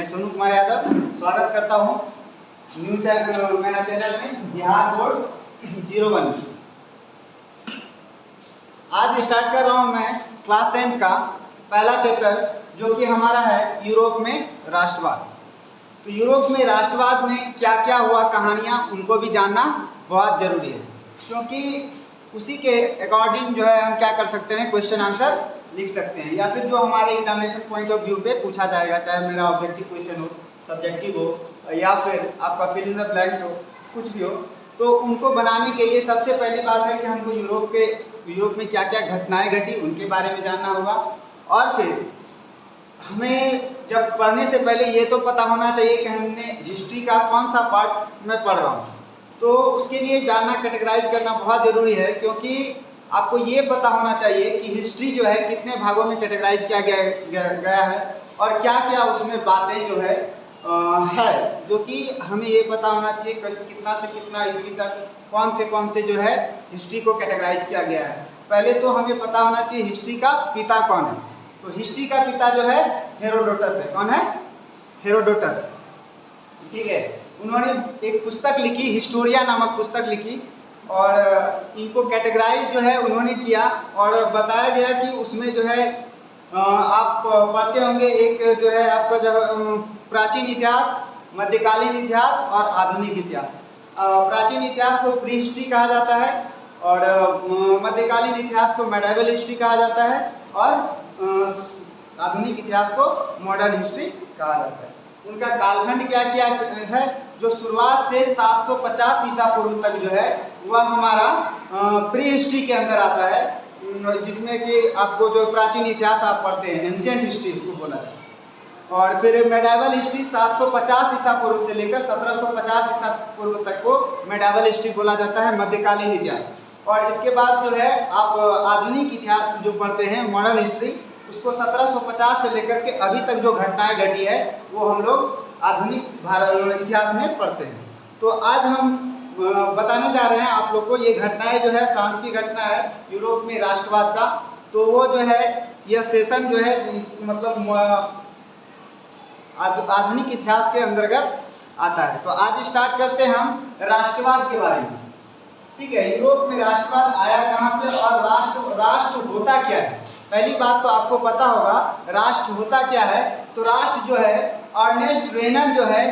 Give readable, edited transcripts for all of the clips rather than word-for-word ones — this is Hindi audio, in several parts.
सोनू कुमार यादव स्वागत करता हूँ न्यू चैनल मेरा चैनल में बिहार बोर्ड 01। आज स्टार्ट कर रहा हूँ मैं क्लास 10th का पहला चैप्टर, जो कि हमारा है यूरोप में राष्ट्रवाद। तो यूरोप में राष्ट्रवाद में क्या क्या हुआ, कहानियाँ, उनको भी जानना बहुत ज़रूरी है, क्योंकि उसी के अकॉर्डिंग जो है हम क्या कर सकते हैं, क्वेश्चन आंसर लिख सकते हैं, या फिर जो हमारे एग्जामिनेशन पॉइंट ऑफ व्यू पे पूछा जाएगा, चाहे मेरा ऑब्जेक्टिव क्वेश्चन हो, सब्जेक्टिव हो, या फिर आपका फिल इन द ब्लैंक्स हो, कुछ भी हो, तो उनको बनाने के लिए सबसे पहली बात है कि हमको यूरोप में क्या क्या घटनाएं घटी उनके बारे में जानना होगा। और फिर हमें जब पढ़ने से पहले ये तो पता होना चाहिए कि हमने हिस्ट्री का कौन सा पार्ट मैं पढ़ रहा हूँ, तो उसके लिए जानना, कैटेगराइज करना बहुत ज़रूरी है, क्योंकि आपको ये पता होना चाहिए कि हिस्ट्री जो है कितने भागों में कैटेगराइज किया गया है और क्या क्या उसमें बातें जो है जो कि हमें ये पता होना चाहिए कितना से कितना ईस्वी तक कौन से जो है हिस्ट्री को कैटेगराइज किया गया है। पहले तो हमें पता होना चाहिए हिस्ट्री का पिता कौन है। तो हिस्ट्री का पिता जो है हेरोडोटस है। कौन है? हेरोडोटस। ठीक है, उन्होंने एक पुस्तक लिखी, हिस्टोरिया नामक पुस्तक लिखी, और इनको कैटेगराइज जो है उन्होंने किया और बताया गया कि उसमें जो है आप पढ़ते होंगे, एक जो है आपका जो प्राचीन इतिहास, मध्यकालीन इतिहास और आधुनिक इतिहास। प्राचीन इतिहास को प्री हिस्ट्री कहा जाता है और मध्यकालीन इतिहास को मेडाइवल हिस्ट्री कहा जाता है और आधुनिक इतिहास को मॉडर्न हिस्ट्री कहा जाता है। उनका कालखंड क्या क्या है, जो शुरुआत से 750 ईसा पूर्व तक जो है वह हमारा प्री हिस्ट्री के अंदर आता है, जिसमें कि आपको जो प्राचीन इतिहास आप पढ़ते हैं, एंशिएंट हिस्ट्री इसको बोला जाता है। और फिर मेडाइवल हिस्ट्री 750 ईसा पूर्व से लेकर 1750 ईसा पूर्व तक को मेडाइवल हिस्ट्री बोला जाता है, मध्यकालीन इतिहास। और इसके बाद जो है आप आधुनिक इतिहास जो पढ़ते हैं, मॉडर्न हिस्ट्री, उसको 1750 से लेकर के अभी तक जो घटनाएं घटी है वो हम लोग आधुनिक भारत इतिहास में पढ़ते हैं। तो आज हम बताने जा रहे हैं आप लोग को ये घटनाएं जो है, फ्रांस की घटना है यूरोप में राष्ट्रवाद का। तो वो जो है यह सेशन जो है मतलब आधुनिक इतिहास के अंतर्गत आता है। तो आज स्टार्ट करते हैं हम राष्ट्रवाद के बारे में। ठीक है, यूरोप में राष्ट्रवाद आया कहाँ से और राष्ट्र होता क्या है। पहली बात तो आपको पता होगा राष्ट्र होता क्या है। तो राष्ट्र जो है, अर्नेस्ट रेनन जो है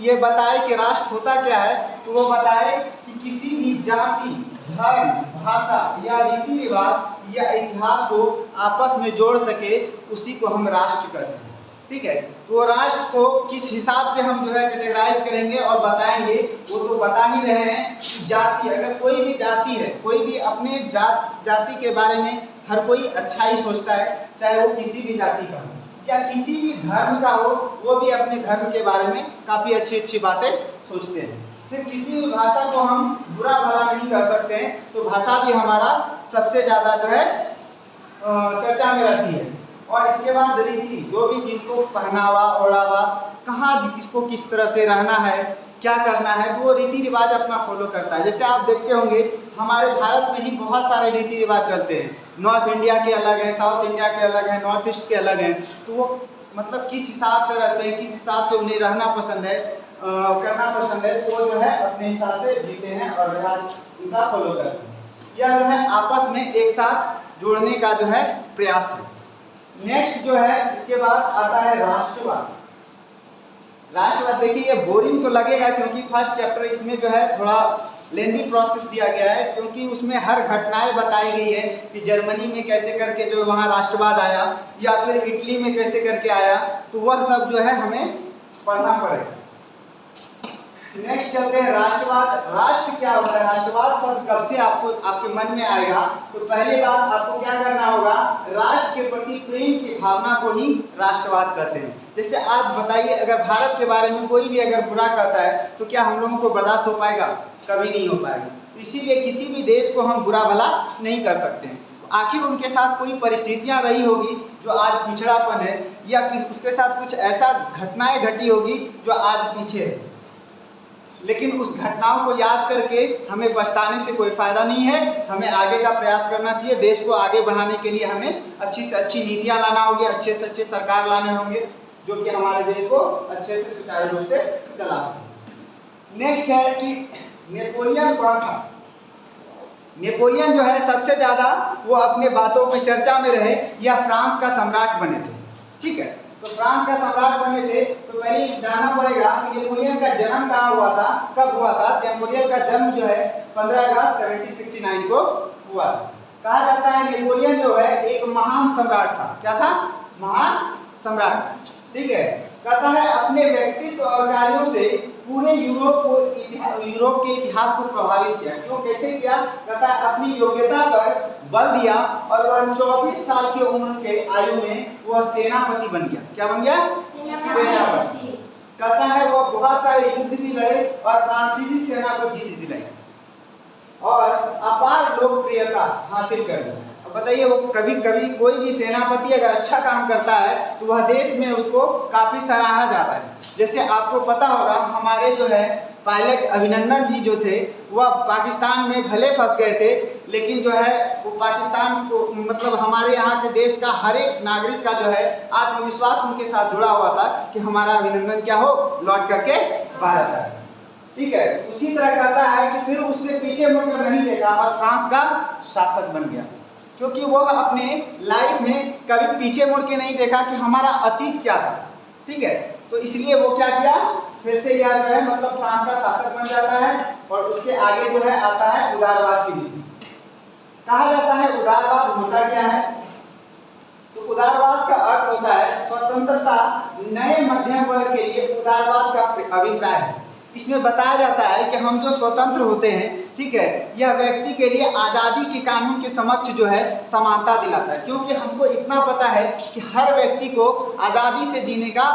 ये बताए कि राष्ट्र होता क्या है। तो वो बताए कि किसी भी जाति, धर्म, भाषा या रीति रिवाज या इतिहास को आपस में जोड़ सके, उसी को हम राष्ट्र कहते हैं। ठीक है, तो राष्ट्र को किस हिसाब से हम जो है कैटेगराइज करेंगे और बताएंगे, वो तो बता ही रहे हैं कि जाति, अगर कोई भी जाति है, कोई भी अपने जाति के बारे में हर कोई अच्छा ही सोचता है, चाहे वो किसी भी जाति का हो या किसी भी धर्म का हो, वो भी अपने धर्म के बारे में काफ़ी अच्छी अच्छी बातें सोचते हैं। फिर किसी भी भाषा को हम बुरा भला नहीं कर सकते हैं, तो भाषा भी हमारा सबसे ज़्यादा जो है चर्चा में रहती है। और इसके बाद रीति, जो भी जिनको पहनावा ओढ़ावा, कहाँ किसको किस तरह से रहना है, क्या करना है, तो वो रीति रिवाज अपना फॉलो करता है। जैसे आप देखते होंगे हमारे भारत में ही बहुत सारे रीति रिवाज चलते हैं। नॉर्थ इंडिया के अलग है, साउथ इंडिया के अलग है, नॉर्थ ईस्ट के अलग हैं। तो वो मतलब किस हिसाब से रहते हैं, किस हिसाब से उन्हें रहना पसंद है, करना पसंद है, तो वो जो है अपने हिसाब से जीते हैं और उनका फॉलो करते हैं। यह जो है आपस में एक साथ जोड़ने का जो है प्रयास है। नेक्स्ट जो है इसके बाद आता है राष्ट्रवाद। राष्ट्रवाद देखिए, ये बोरिंग तो लगेगा क्योंकि फर्स्ट चैप्टर इसमें जो है थोड़ा लेंदी प्रोसेस दिया गया है, क्योंकि उसमें हर घटनाएं बताई गई है कि जर्मनी में कैसे करके जो वहाँ राष्ट्रवाद आया या फिर इटली में कैसे करके आया, तो वह सब जो है हमें पढ़ना पड़ेगा। नेक्स्ट चलते हैं राष्ट्रवाद। राष्ट्र क्या होता है, राष्ट्रवाद शब्द कब से आपके मन में आएगा। तो पहली बात आपको क्या करना होगा, राष्ट्र के प्रति प्रेम की भावना को ही राष्ट्रवाद कहते हैं। जैसे आज बताइए, अगर भारत के बारे में कोई भी अगर बुरा कहता है तो क्या हम लोगों को बर्दाश्त हो पाएगा? कभी नहीं हो पाएगा। इसीलिए किसी भी देश को हम बुरा भला नहीं कर सकते हैं। आखिर उनके साथ कोई परिस्थितियां रही होगी जो आज पिछड़ापन है, या उसके साथ कुछ ऐसा घटनाएं घटी होगी जो आज पीछे है, लेकिन उस घटनाओं को याद करके हमें पछताने से कोई फ़ायदा नहीं है। हमें आगे का प्रयास करना चाहिए। देश को आगे बढ़ाने के लिए हमें अच्छी से अच्छी नीतियाँ लाना होगी, अच्छे से अच्छे सरकार लाने होंगे। जो कि हमारे देश को अच्छे से सुचारू रूप से चला सके। नेक्स्ट है कि नेपोलियन कौन था। नेपोलियन जो है सबसे ज़्यादा वो अपने बातों पे चर्चा में रहे, या फ्रांस का सम्राट बने थे। ठीक है, तो फ्रांस का सम्राट बने थे तो पहले जानना पड़ेगा कि नेपोलियन का जन्म कहाँ हुआ था, कब हुआ था। नेपोलियन का जन्म जो है 15 अगस्त 1769 को हुआ था। कहा जाता है नेपोलियन जो है एक महान सम्राट था। क्या था? महान सम्राट। ठीक है, कहता है अपने व्यक्तित्व और कार्यों से पूरे यूरोप के इतिहास को प्रभावित किया। क्यों, कैसे किया? कहता है अपनी योग्यता पर बल दिया और वह 24 साल की उम्र के आयु में वह सेनापति बन गया। क्या बन गया? सेनापति। कहता है वह बहुत सारे युद्ध भी लड़े और फ्रांसीसी सेना को जीत दिलाई और अपार लोकप्रियता हासिल कर ली। अब बताइए, वो कभी कभी कोई भी सेनापति अगर अच्छा काम करता है तो वह देश में उसको काफ़ी सराहा जाता है। जैसे आपको पता होगा हमारे जो है पायलट अभिनंदन जी जो थे वह पाकिस्तान में भले फंस गए थे, लेकिन जो है वो पाकिस्तान को मतलब हमारे यहाँ के देश का हर एक नागरिक का जो है आत्मविश्वास उनके साथ जुड़ा हुआ था कि हमारा अभिनंदन क्या हो, लौट करके भारत आए। ठीक है, उसी तरह कहता है कि फिर उसने पीछे मुड़कर नहीं देखा और फ्रांस का शासक बन गया, क्योंकि वो अपने लाइफ में कभी पीछे मुड़ के नहीं देखा कि हमारा अतीत क्या था। ठीक है, तो इसलिए वो क्या किया, फिर से यह जो है मतलब फ्रांस का शासक बन जाता है। और उसके आगे जो है आता है उदारवाद की नीति। कहा जाता है उदारवाद होता क्या है? तो उदारवाद का अर्थ होता है स्वतंत्रता नए मध्यम वर्ग के लिए उदारवाद का अभिप्राय है। इसमें बताया जाता है कि हम जो स्वतंत्र होते हैं, ठीक है, यह व्यक्ति के लिए आज़ादी के कानून के समक्ष जो है समानता दिलाता है। क्योंकि हमको इतना पता है कि हर व्यक्ति को आज़ादी से जीने का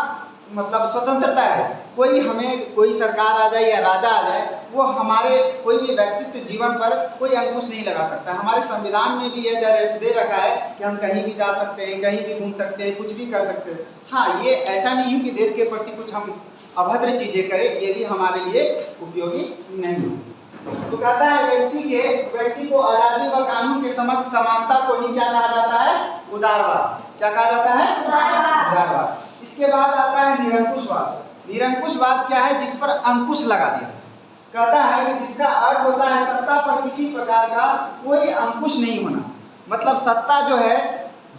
मतलब स्वतंत्रता है। कोई सरकार आ जाए या राजा आ जाए, वो हमारे कोई भी व्यक्तित्व जीवन पर कोई अंकुश नहीं लगा सकता। हमारे संविधान में भी यह दे रखा है कि हम कहीं भी जा सकते हैं, कहीं भी घूम सकते हैं, कुछ भी कर सकते हैं। हाँ, ये ऐसा नहीं है कि देश के प्रति कुछ हम अभद्र चीज़ें करें, ये भी हमारे लिए उपयोगी नहीं है। तो कहता है व्यक्ति को आज़ादी व कानून के समक्ष समानता को ही क्या कहा जाता है? उदारवाद। क्या कहा जाता है? उदारवाद। इसके बाद आता है निरंकुशवाद। निरंकुशवाद क्या है? जिस पर अंकुश लगा दिया। कहता है कि जिसका अर्थ होता है सत्ता पर किसी प्रकार का कोई अंकुश नहीं होना। मतलब सत्ता जो है,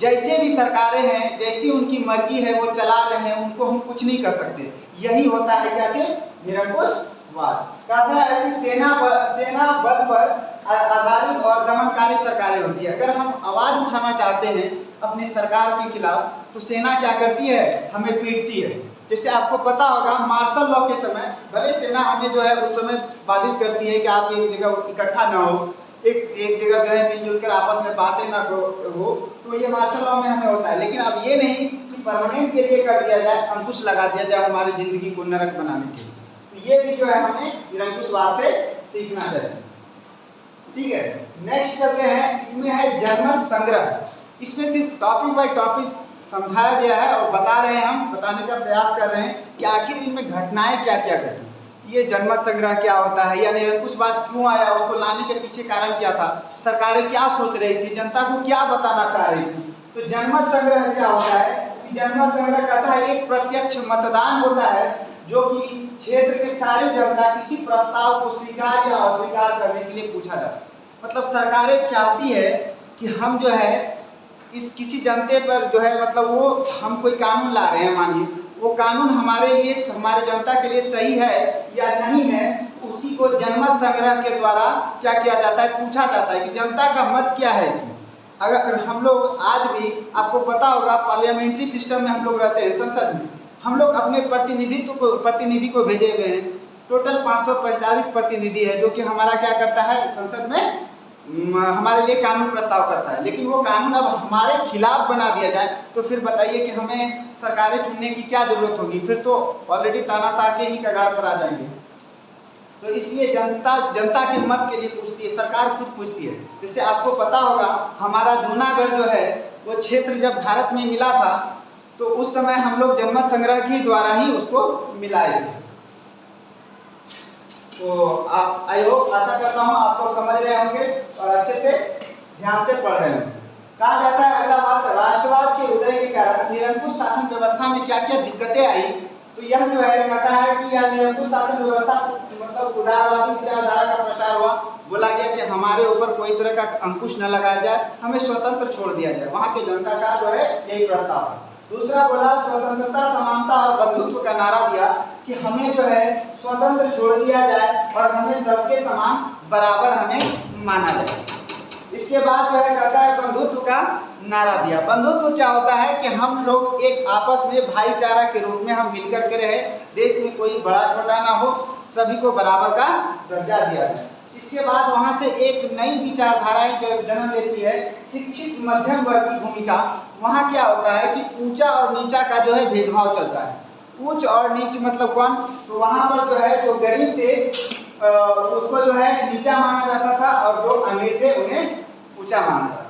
जैसे भी सरकारें हैं, जैसी उनकी मर्जी है वो चला रहे हैं, उनको हम कुछ नहीं कर सकते। यही होता है क्या चीज? निरंकुशवाद। कहता है कि सेना बल पर आधारित और दमनकारी सरकारें होती है। अगर हम आवाज़ उठाना चाहते हैं अपनी सरकार के खिलाफ तो सेना क्या करती है? हमें पीटती है। जैसे आपको पता होगा मार्शल लॉ के समय भले सेना हमें जो है उस समय बाधित करती है कि आप एक जगह इकट्ठा ना हो, एक जगह जो है मिलजुल कर आपस में बातें ना हो, तो ये मार्शल लॉ में हमें होता है। लेकिन अब ये नहीं कि परमानेंट के लिए कर दिया जाए, अंकुश लगा दिया जाए हमारी ज़िंदगी को नरक बनाने के लिए। तो ये भी जो है हमें निरंकुशवाद से सीखना चाहिए। ठीक है, नेक्स्ट चलते हैं। इसमें है जनमत संग्रह। इसमें सिर्फ टॉपिक बाय टॉपिक समझाया गया है और बता रहे हैं, हम बताने का प्रयास कर रहे हैं कि आखिर इनमें घटनाएं क्या क्या घटी। ये जनमत संग्रह क्या होता है, या निरंकुशवाद क्यों आया, उसको लाने के पीछे कारण क्या था, सरकारें क्या सोच रही थी, जनता को क्या बताना चाह रही थी। तो जनमत संग्रह क्या होता है कि जनमत संग्रह कहता है एक प्रत्यक्ष मतदान होता है जो कि क्षेत्र के सारी जनता किसी प्रस्ताव को स्वीकार या अस्वीकार करने के लिए पूछा जाता है। मतलब सरकारें चाहती है कि हम जो है इस किसी जनते पर जो है मतलब वो हम कोई कानून ला रहे हैं, मानिए वो कानून हमारे लिए, हमारे जनता के लिए सही है या नहीं है, उसी को जनमत संग्रह के द्वारा क्या किया जाता है, पूछा जाता है कि जनता का मत क्या है इसमें। अगर हम लोग आज भी, आपको पता होगा पार्लियामेंट्री सिस्टम में हम लोग रहते हैं, संसद में हम लोग अपने प्रतिनिधि को भेजे हुए हैं। टोटल 545 प्रतिनिधि है जो कि हमारा क्या करता है, संसद में हमारे लिए कानून प्रस्ताव करता है। लेकिन वो कानून अब हमारे खिलाफ बना दिया जाए तो फिर बताइए कि हमें सरकारें चुनने की क्या ज़रूरत होगी, फिर तो ऑलरेडी तानाशाह के ही कगार पर आ जाएंगे। तो इसलिए जनता के मत के लिए पूछती है, सरकार खुद पूछती है। जैसे आपको पता होगा हमारा जूनागढ़ जो है वो क्षेत्र जब भारत में मिला था तो उस समय हम लोग जनमत संग्रह के द्वारा ही उसको मिलाए थे। तो आप आशा करता हूँ आप लोग समझ रहे होंगे और अच्छे से ध्यान से पढ़ रहे होंगे। कहा जाता है अगला बात, राष्ट्रवाद के उदय के कारण निरंकुश शासन व्यवस्था में क्या क्या दिक्कतें आई। तो यह जो है कहता है कि यह निरंकुश शासन व्यवस्था मतलब उदारवादी विचारधारा का प्रसार हुआ। बोला गया कि हमारे ऊपर कोई तरह का अंकुश न लगाया जाए, हमें स्वतंत्र छोड़ दिया जाए। वहाँ की जनता का जो है यही प्रस्ताव है। दूसरा बोला स्वतंत्रता, समानता और बंधुत्व का नारा दिया कि हमें जो है स्वतंत्र छोड़ दिया जाए और हमें सबके समान बराबर हमें माना जाए। इसके बाद जो है कहता है बंधुत्व का नारा दिया। बंधुत्व क्या होता है कि हम लोग एक आपस में भाईचारा के रूप में हम मिलकर के रहे, देश में कोई बड़ा छोटा ना हो, सभी को बराबर का दर्जा दिया जाए। इसके बाद वहाँ से एक नई विचारधाराएं जो जन्म लेती है, शिक्षित मध्यम वर्ग की भूमिका। वहाँ क्या होता है कि ऊंचा और नीचा का जो है भेदभाव चलता है। ऊंच और नीच मतलब कौन, तो वहाँ पर जो है जो गरीब थे उसको जो है नीचा माना जाता था और जो अमीर थे उन्हें ऊंचा माना जाता।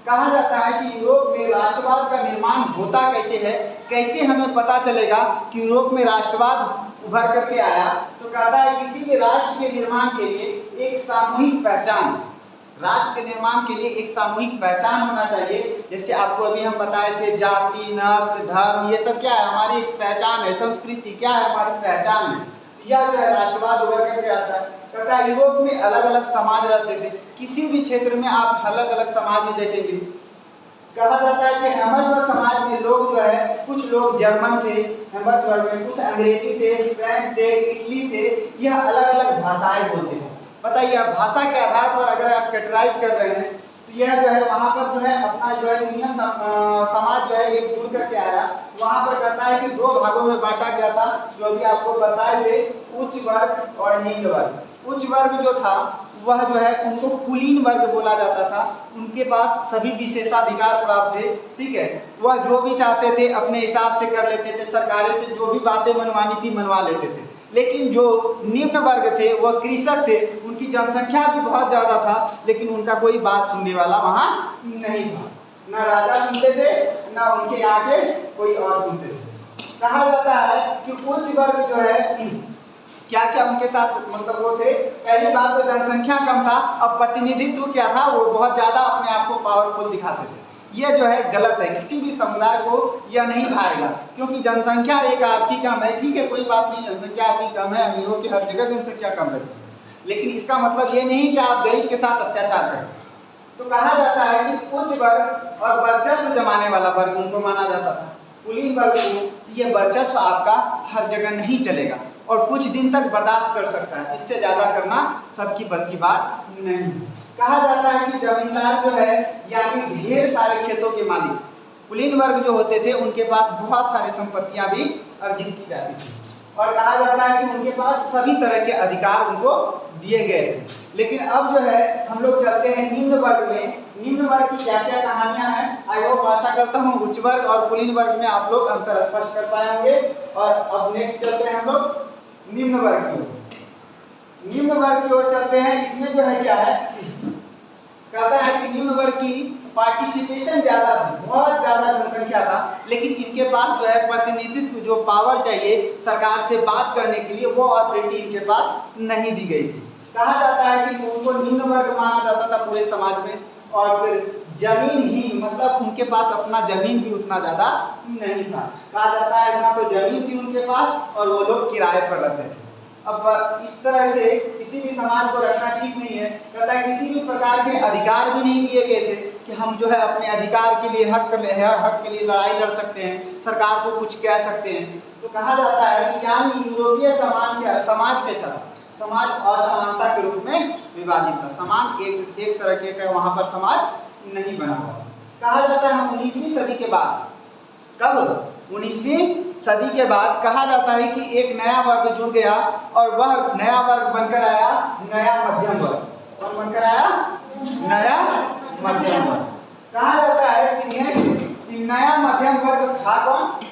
कहा जाता है कि यूरोप में राष्ट्रवाद का निर्माण होता कैसे है, कैसे हमें पता चलेगा कि यूरोप में राष्ट्रवाद उभर करके आया। तो कहता है किसी भी राष्ट्र के निर्माण के लिए एक सामूहिक पहचान, राष्ट्र के निर्माण के लिए एक सामूहिक पहचान होना चाहिए। जैसे आपको अभी हम बताए थे जाति, नस्ल, धर्म, ये सब क्या है, हमारी एक पहचान है। संस्कृति क्या है, हमारी पहचान है। यह जो है राष्ट्रवाद उभर करके आता है। कहता है यूरोप में अलग अलग समाज रहते थे, किसी भी क्षेत्र में आप अलग अलग समाज ही देखेंगे। कहा जाता है कि हेमर्सवर्ग समाज में लोग जो है, कुछ लोग जर्मन थे हेमर्सवर्ग में, कुछ अंग्रेजी थे, फ्रेंच थे, इटली थे, यह अलग अलग भाषाएं बोलते हैं। बताइए आप भाषा के आधार पर अगर आप कैटेगराइज कर रहे हैं तो यह जो है वहाँ पर जो है अपना जो है यूनियन समाज जो है एक जुड़ करके आया। वहाँ पर कहता है कि 2 भागों में बांटा गया था, जो अभी आपको बताए थे, उच्च वर्ग और निम्न वर्ग। उच्च वर्ग जो था वह जो है उनको कुलीन वर्ग बोला जाता था, उनके पास सभी विशेषाधिकार प्राप्त थे। ठीक है, वह जो भी चाहते थे अपने हिसाब से कर लेते थे, सरकारें से जो भी बातें मनवानी थी मनवा लेते थे। लेकिन जो निम्न वर्ग थे वह कृषक थे, उनकी जनसंख्या भी बहुत ज़्यादा था, लेकिन उनका कोई बात सुनने वाला वहाँ नहीं था। न राजा सुनते थे, न उनके आगे कोई और सुनते थे। कहा जाता है कि उच्च वर्ग जो है क्या क्या उनके साथ मतलब वो थे, पहली बात तो जनसंख्या कम था, अब प्रतिनिधित्व क्या था, वो बहुत ज़्यादा अपने आप को पावरफुल दिखाते थे। यह जो है गलत है, किसी भी समुदाय को यह नहीं भाएगा, क्योंकि जनसंख्या एक आपकी कम है, ठीक है कोई बात नहीं, जनसंख्या आपकी कम है, अमीरों की हर जगह जनसंख्या कम रहती है, लेकिन इसका मतलब ये नहीं कि आप गरीब के साथ अत्याचार करें। तो कहा जाता है कि उच्च वर्ग और वर्चस्व जमाने वाला वर्ग उनको माना जाता था। कुलीन वर्ग को ये वर्चस्व आपका हर जगह नहीं चलेगा और कुछ दिन तक बर्दाश्त कर सकता है, इससे ज़्यादा करना सबकी बस की बात नहीं। कहा जाता है कि जमींदार जो है यानी ढेर सारे खेतों के मालिक, कुलीन वर्ग जो होते थे उनके पास बहुत सारी संपत्तियां भी अर्जित की जाती थी और कहा जाता है कि उनके पास सभी तरह के अधिकार उनको दिए गए थे। लेकिन अब जो है हम लोग चलते हैं निम्न वर्ग में। निम्न वर्ग की क्या क्या कहानियां हैं, आई होप आशा करता हूँ उच्च वर्ग और कुलीन वर्ग में आप लोग अंतर स्पष्ट कर पाए होंगे। और अब नेक्स्ट चलते हैं हम लोग निम्न वर्ग की ओर। निम्न वर्ग की ओर चलते हैं। इसमें जो है क्या है, कहता है कि निम्न वर्ग की पार्टिसिपेशन ज़्यादा थी, बहुत ज़्यादा जनसंख्या था, लेकिन इनके पास जो है प्रतिनिधित्व जो पावर चाहिए सरकार से बात करने के लिए वो अथॉरिटी इनके पास नहीं दी गई थी। कहा जाता है कि उनको निम्न वर्ग माना जाता था पूरे समाज में। और फिर जमीन ही मतलब उनके पास अपना जमीन भी उतना ज़्यादा नहीं था। कहा जाता है ना तो जमीन थी उनके पास और वो लोग किराए पर रहते थे। अब इस तरह से किसी भी समाज को रखना ठीक नहीं है। कहता है किसी भी प्रकार के अधिकार भी नहीं दिए गए थे कि हम जो है अपने अधिकार के लिए हक के लिए लड़ाई लड़ सकते हैं, सरकार को कुछ कह सकते हैं। तो कहा जाता है कि यानी यूरोपीय समाज कैसा था, समाज असमानता के रूप में विभाजित था, समान एक तरह के वहाँ पर समाज नहीं बना हुआ। कहा जाता है 19वीं सदी के बाद, कब 19वीं सदी के बाद कहा जाता है कि एक नया वर्ग जुड़ गया और वह नया वर्ग बनकर आया नया मध्यम वर्ग। कौन बनकर आया? नया मध्यम वर्ग। कहा जाता है कि नया मध्यम वर्ग था कौन?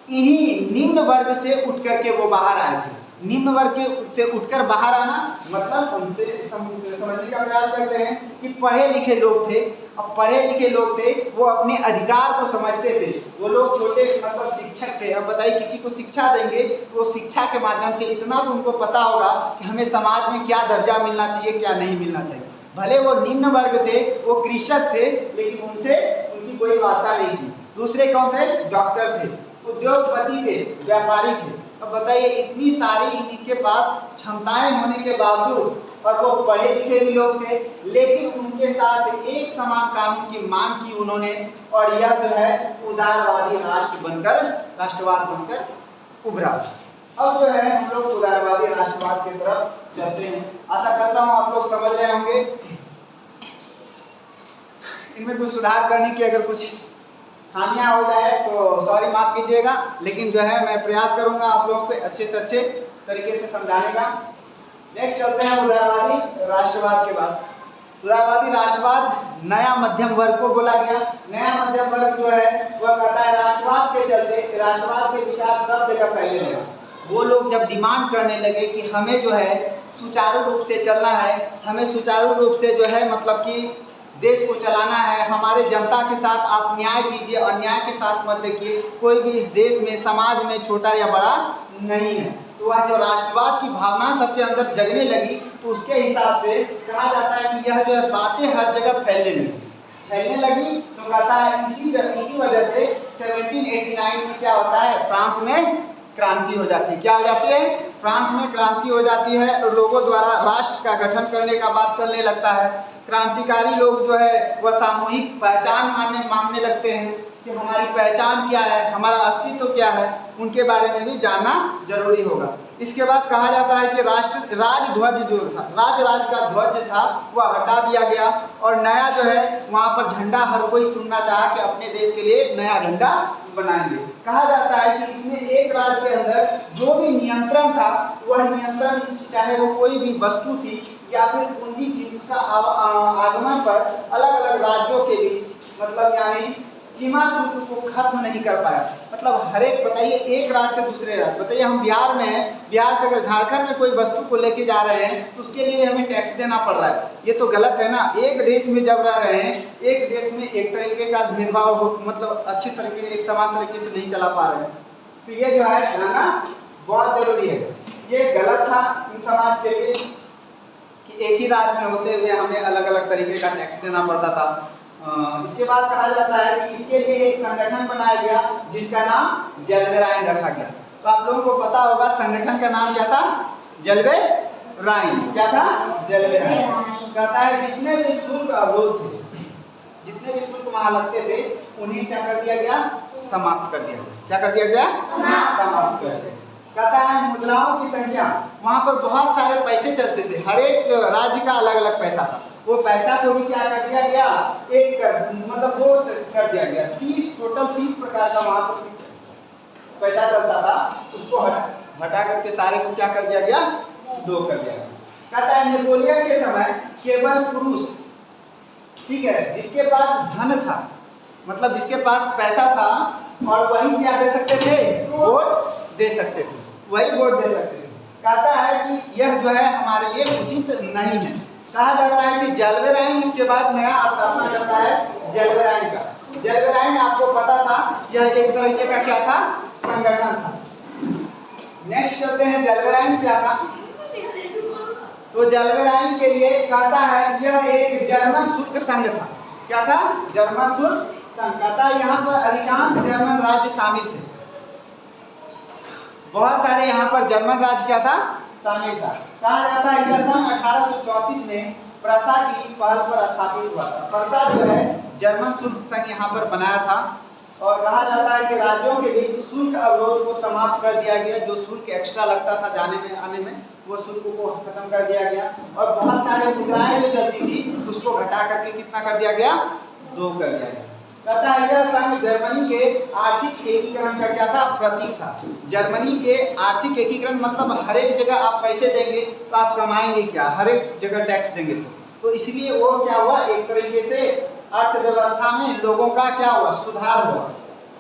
इन्हीं निम्न वर्ग से उठ करके वो बाहर आए थे। निम्न वर्ग से उठकर बाहर आना मतलब समझने का प्रयास करते हैं कि पढ़े लिखे लोग थे। अब पढ़े लिखे लोग थे वो अपने अधिकार को समझते थे। वो लोग छोटे मतलब शिक्षक थे। अब बताइए किसी को शिक्षा देंगे तो वो शिक्षा के माध्यम से इतना तो उनको पता होगा कि हमें समाज में क्या दर्जा मिलना चाहिए क्या नहीं मिलना चाहिए। भले वो निम्न वर्ग थे, वो कृषक थे, लेकिन उनसे उनकी कोई वास्ता नहीं थी। दूसरे कौन थे? डॉक्टर थे, उद्योगपति थे, व्यापारी थे। अब बताइए इतनी सारी इनके पास क्षमताएं होने के बावजूद, और वो पढ़े लिखे भी लोग थे, लेकिन उनके साथ एक समान कानून की मांग की उन्होंने, और यह जो है उदारवादी राष्ट्रवाद बनकर उभरा। अब जो है हम लोग उदारवादी राष्ट्रवाद की तरफ चलते हैं। आशा करता हूँ आप लोग समझ रहे होंगे। इनमें कुछ सुधार करने की अगर कुछ खामियां हो जाए तो सॉरी, माफ कीजिएगा, लेकिन जो है मैं प्रयास करूंगा आप लोगों को अच्छे से अच्छे तरीके से समझाने का। नेक्स्ट चलते हैं उदारवादी राष्ट्रवाद के बाद। उदारवादी राष्ट्रवाद नया मध्यम वर्ग को बोला गया। नया मध्यम वर्ग जो है वह कहता है राष्ट्रवाद के चलते, राष्ट्रवाद के विचार सब जगह फैले लगे। वो लोग जब डिमांड करने लगे कि हमें जो है सुचारू रूप से चलना है, हमें सुचारू रूप से जो है मतलब कि देश को चलाना है, हमारे जनता के साथ आप न्याय कीजिए, अन्याय के साथ मत देखिए, कोई भी इस देश में समाज में छोटा या बड़ा नहीं है। तो वह जो राष्ट्रवाद की भावना सबके अंदर जगने लगी, तो उसके हिसाब से कहा जाता है कि यह जो है बातें हर जगह फैलने लगी। तो कहता है इसी वजह से 1789 में क्या होता है, फ्रांस में क्रांति हो जाती है। क्या हो जाती है? फ्रांस में क्रांति हो जाती है और लोगों द्वारा राष्ट्र का गठन करने का बात चलने लगता है। क्रांतिकारी लोग जो है वह सामूहिक पहचान मानने लगते हैं कि हमारी पहचान क्या है, हमारा अस्तित्व क्या है, उनके बारे में भी जानना जरूरी होगा। इसके बाद कहा जाता है कि राजध्वज जो था, राज का ध्वज था, वह हटा दिया गया और नया जो है वहाँ पर झंडा हर कोई चुनना चाहा कि अपने देश के लिए नया झंडा बनाएंगे। कहा जाता है कि इसमें एक राज्य के अंदर जो भी नियंत्रण था, वह नियंत्रण चाहे वो कोई भी वस्तु थी या फिर पूंजी थी, उसका आगमन पर अलग अलग राज्यों के बीच मतलब यानी सीमा शुल्क को खत्म नहीं कर पाया। मतलब हर एक, बताइए एक राज्य से दूसरे राज्य, बताइए हम बिहार में हैं, बिहार से अगर झारखंड में कोई वस्तु को लेके जा रहे हैं तो उसके लिए हमें टैक्स देना पड़ रहा है। ये तो गलत है ना। एक देश में जब रह रहे हैं, एक देश में एक तरीके का भेदभाव मतलब अच्छी तरीके एक समान तरीके से नहीं चला पा रहे हैं, तो ये जो है जानना बहुत जरूरी है। ये गलत था इन समाज के लिए कि एक ही राज्य में होते हुए हमें अलग अलग तरीके का टैक्स देना पड़ता था। इसके बाद कहा जाता है कि इसके लिए एक संगठन बनाया गया जिसका नाम जलवेरायन रखा गया। तो आप लोगों को पता होगा संगठन का नाम क्या था? जलवेरायन। क्या था? जलवेरायन। कहता है जितने भी शुल्क अवरोध थे, जितने भी शुल्क वहां लगते थे, उन्हें क्या कर दिया गया? समाप्त कर दिया गया। क्या कर दिया गया? समाप्त कर दिया। कहता है मुद्राओं की संख्या, वहां पर बहुत सारे पैसे चलते थे, हर एक राज्य का अलग अलग पैसा था, वो पैसा को भी क्या कर दिया गया? एक मतलब दो कर दिया गया। 30 प्रकार का वहां पर पैसा चलता था, उसको हटा करके सारे को क्या कर दिया गया? 2 कर दिया गया। कहता है नेपोलियन के समय केवल पुरुष, ठीक है, जिसके पास धन था, मतलब जिसके पास पैसा था, और वही क्या दे सकते थे? वोट दे सकते थे, वही वोट दे सकते थे। कहता है कि यह जो है हमारे लिए उचित नहीं है। कहा जाता है कि जलवेरायन इसके बाद नया स्थापना करता है जलवेरायन का। जलवेरायन आपको पता था यह एक तरीके का क्या था? संगठन था। नेक्स्ट चलते हैं जलवेरायन क्या था। तो जलवेरायन के लिए कहता है यह एक जर्मन शुल्क संघ था। क्या था? जर्मन शुल्क संघ। कहता है यहाँ पर अधिकांश जर्मन राज्य शामिल थे, बहुत सारे यहाँ पर जर्मन राज्य क्या था? शामिल था। कहा जाता है यह सन 1834 में प्रसा की पहल पर स्थापित हुआ था। प्रसा जो है जर्मन शुल्क संघ यहाँ पर बनाया था, और कहा जाता है कि राज्यों के बीच शुल्क अवरोध को समाप्त कर दिया गया। जो शुल्क एक्स्ट्रा लगता था जाने में आने में, वो शुल्क को खत्म कर दिया गया, और बहुत सारे मुद्राएं जो चलती थी उसको घटा करके कितना कर दिया गया? 2 कर दिया गया। कहता है यह संघ जर्मनी के आर्थिक एकीकरण का क्या था? प्रतीक था। जर्मनी के आर्थिक एकीकरण मतलब हर एक जगह आप पैसे देंगे तो आप कमाएंगे क्या? हर एक जगह टैक्स देंगे तो इसलिए वो क्या हुआ? एक तरीके से अर्थव्यवस्था में लोगों का क्या हुआ? सुधार हुआ।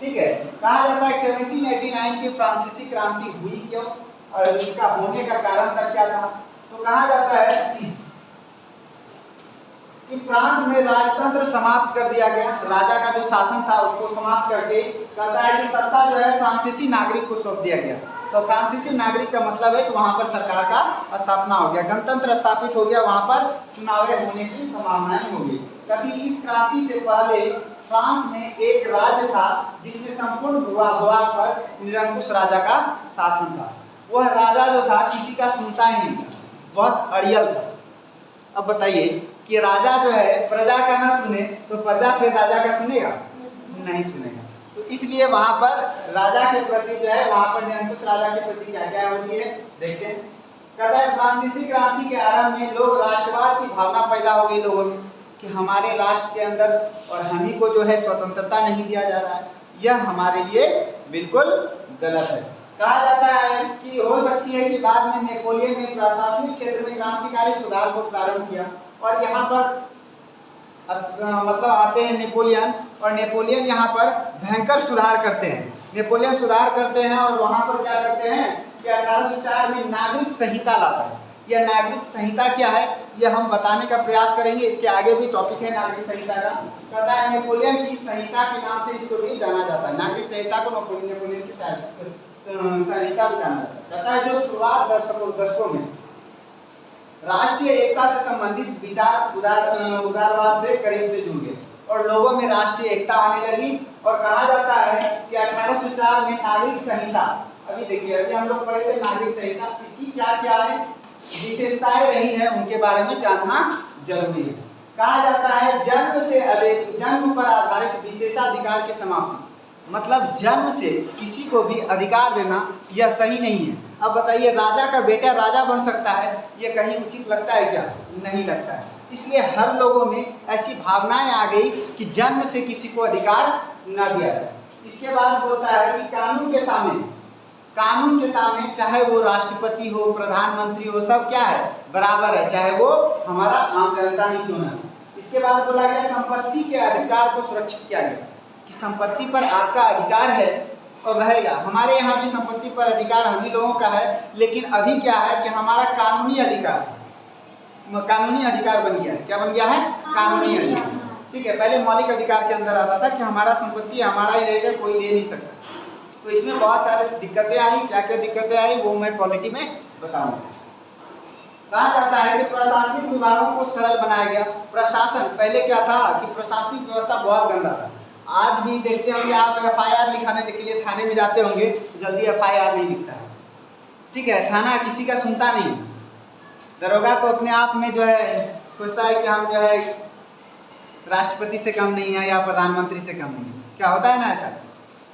ठीक है। कहा जाता है 1789 की फ्रांसीसी क्रांति हुई क्यों, और इसका होने का कारण तक क्या था? तो कहा जाता है कि फ्रांस में राजतंत्र समाप्त कर दिया गया। राजा का जो शासन था उसको समाप्त करके कहता है कि सत्ता जो है फ्रांसीसी नागरिक को सौंप दिया गया। फ्रांसीसी नागरिक का मतलब है कि वहाँ पर सरकार का स्थापना हो गया, गणतंत्र स्थापित हो गया, वहाँ पर चुनावें होने की संभावनाएं होगी। कभी इस क्रांति से पहले फ्रांस में एक राज्य था जिसमें संपूर्ण भूभाग पर निरंकुश राजा का शासन था। वह राजा जो था किसी का सुनता ही नहीं था, बहुत अड़ियल था। अब बताइए कि राजा जो है प्रजा का ना सुने तो प्रजा फिर राजा का सुनेगा? नहीं सुनेगा। तो इसलिए वहां पर राजा के प्रति जो है, वहां पर निरंकुश राजा के प्रति क्या क्या होती है देखते हैं। कहता है फ्रांसीसी क्रांति के आरंभ में लोग राष्ट्रवाद की भावना पैदा हो गई लोगों में कि हमारे राष्ट्र के अंदर और हम ही को जो है स्वतंत्रता नहीं दिया जा रहा है, यह हमारे लिए बिल्कुल गलत है। कहा जाता है कि हो सकती है कि बाद में नेपोलियन ने प्रशासनिक क्षेत्र में क्रांतिकारी सुधार को प्रारंभ किया और यहाँ पर मतलब आते हैं नेपोलियन, और नेपोलियन यहाँ पर भयंकर सुधार करते हैं। नेपोलियन सुधार करते हैं और वहाँ पर क्या करते हैं कि 1804 में नागरिक संहिता लाता है। यह नागरिक संहिता क्या है यह हम बताने का प्रयास करेंगे, इसके आगे भी टॉपिक है नागरिक संहिता का। कहता है नेपोलियन की संहिता के नाम से इसको भी जाना जाता है, नागरिक संहिता को नेपोलियन की संहिता भी जाना जाता है। कहता है जो शुरुआत दशकों में राष्ट्रीय एकता से संबंधित विचार उदारवाद से करीब से जुड़ गए और लोगों में राष्ट्रीय एकता आने लगी। और कहा जाता है कि 1804 में नागरिक संहिता, अभी देखिए अभी हम लोग पढ़े थे नागरिक संहिता, इसकी क्या क्या है विशेषताएं रही है उनके बारे में जानना जरूरी है। कहा जाता है जन्म पर आधारित विशेषाधिकार की समाप्ति, मतलब जन्म से किसी को भी अधिकार देना यह सही नहीं है। अब बताइए राजा का बेटा राजा बन सकता है, यह कहीं उचित लगता है क्या? नहीं लगता है। इसलिए हर लोगों में ऐसी भावनाएं आ गई कि जन्म से किसी को अधिकार न दिया जाए। इसके बाद बोलता है कि कानून के सामने चाहे वो राष्ट्रपति हो, प्रधानमंत्री हो, सब क्या है बराबर है, चाहे वो हमारा आम जनता ही क्यों ना। इसके बाद बोला गया संपत्ति के अधिकार को सुरक्षित किया गया कि संपत्ति पर आपका अधिकार है और रहेगा। हमारे यहाँ भी संपत्ति पर अधिकार हम ही लोगों का है, लेकिन अभी क्या है कि हमारा कानूनी अधिकार बन गया है। क्या बन गया है? कानूनी अधिकार। ठीक है, पहले मौलिक अधिकार के अंदर आता था कि हमारा संपत्ति हमारा ही रहेगा, कोई ले नहीं सकता। तो इसमें बहुत सारी दिक्कतें आई। क्या क्या दिक्कतें आई वो मैं पॉलिटी में बताऊंगा। कहा जाता है कि प्रशासनिक विभागों को सरल बनाया गया। प्रशासन पहले क्या था कि प्रशासनिक व्यवस्था बहुत गंदा था। आज भी देखते होंगे आप FIR लिखाने के लिए थाने में जाते होंगे, जल्दी FIR नहीं लिखता है। ठीक है, थाना किसी का सुनता नहीं। दरोगा तो अपने आप में जो है सोचता है कि हम जो है राष्ट्रपति से कम नहीं है या प्रधानमंत्री से कम नहीं है। क्या होता है ना ऐसा?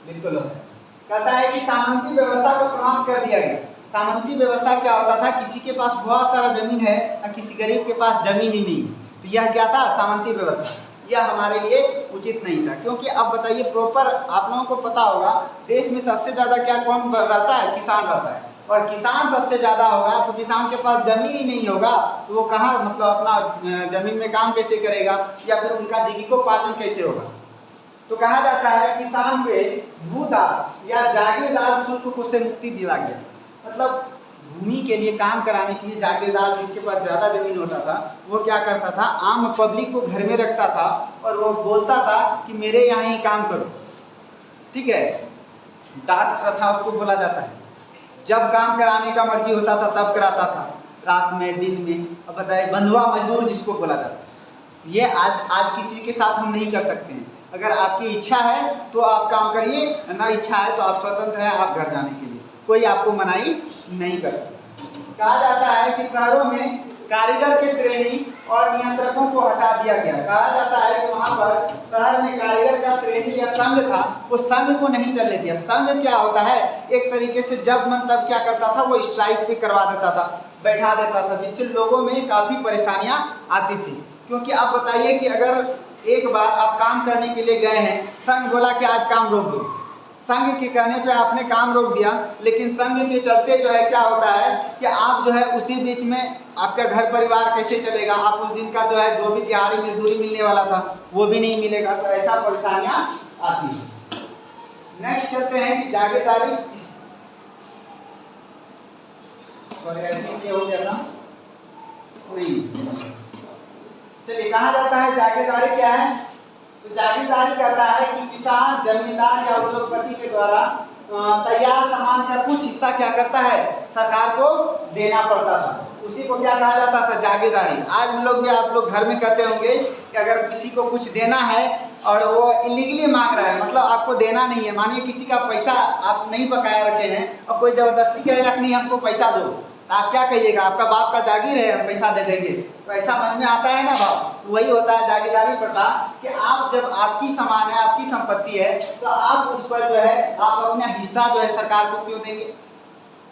बिल्कुल होता है। कहता है कि सामंती व्यवस्था को समाप्त कर दिया गया। सामंती व्यवस्था क्या होता था? किसी के पास बहुत सारा जमीन है और किसी गरीब के पास जमीन ही नहीं, तो यह क्या था? सामंती व्यवस्था। यह हमारे लिए उचित नहीं था, क्योंकि अब बताइए प्रॉपर आप लोगों को पता होगा देश में सबसे ज़्यादा क्या कौन रहता है? किसान रहता है। और किसान सबसे ज़्यादा होगा तो किसान के पास ज़मीन ही नहीं होगा तो वो कहाँ मतलब अपना ज़मीन में काम कैसे करेगा या फिर उनका जीविकोपार्जन कैसे होगा? तो कहा जाता है किसान पे भूदास या जागीरदार शुल्क को से मुक्ति दिला गया। मतलब भूमि के लिए काम कराने के लिए जागीरदार जिसके पास ज़्यादा ज़मीन होता था वो क्या करता था? आम पब्लिक को घर में रखता था और वो बोलता था कि मेरे यहाँ ही काम करो। ठीक है, दास प्रथा उसको बोला जाता है। जब काम कराने का मर्जी होता था तब कराता था, रात में दिन में। अब बताइए बंधुआ मजदूर जिसको बोला जाता है, ये आज किसी के साथ हम नहीं कर सकते हैं। अगर आपकी इच्छा है तो आप काम करिए, ना इच्छा है तो आप स्वतंत्र हैं आप घर जाने के लिए, कोई आपको मनाही नहीं कर सकता। कहा जाता है कि शहरों में कारीगर के श्रेणी और नियंत्रकों को हटा दिया गया। कहा जाता है कि वहाँ पर शहर में कारीगर का श्रेणी या संघ था, वो संघ को नहीं चलने दिया। संघ क्या होता है? एक तरीके से जब मन तब क्या करता था, वो स्ट्राइक भी करवा देता था, बैठा देता था, जिससे लोगों में काफ़ी परेशानियाँ आती थी। क्योंकि आप बताइए कि अगर एक बार आप काम करने के लिए गए हैं, संघ बोला कि आज काम रोक दो, संघ के कहने पे आपने काम रोक दिया, लेकिन संघ के चलते जो है क्या होता है कि आप जो है उसी बीच में आपका घर परिवार कैसे चलेगा? आप उस दिन का जो है जो भी दिहाड़ी मजदूरी मिलने वाला था वो भी नहीं मिलेगा, तो ऐसा परेशानियाँ आती हैं। नेक्स्ट चलते हैं कि जागीरदारी। हो गया था नहीं, चलिए कहा जाता है जागीरदारी क्या है? तो जागीरदारी कहता है कि किसान, जमींदार या उद्योगपति के द्वारा तैयार सामान का कुछ हिस्सा क्या करता है, सरकार को देना पड़ता था। उसी को क्या कहा जाता था, जागीरदारी। आज हम लोग भी, आप लोग घर में कहते होंगे कि अगर किसी को कुछ देना है और वो इलीगली मांग रहा है, मतलब आपको देना नहीं है, मानिए किसी का पैसा आप नहीं बकाया रखे हैं और कोई ज़बरदस्ती करेगा कि नहीं हमको पैसा दो, तो आप क्या कहिएगा, आपका बाप का जागीर है हम पैसा दे देंगे, तो ऐसा मन में आता है ना भाव। तो वही होता है जागीरदारी प्रथा कि आप जब आपकी सामान है, आपकी संपत्ति है, तो आप उस पर जो है आप अपना हिस्सा जो है सरकार को क्यों देंगे।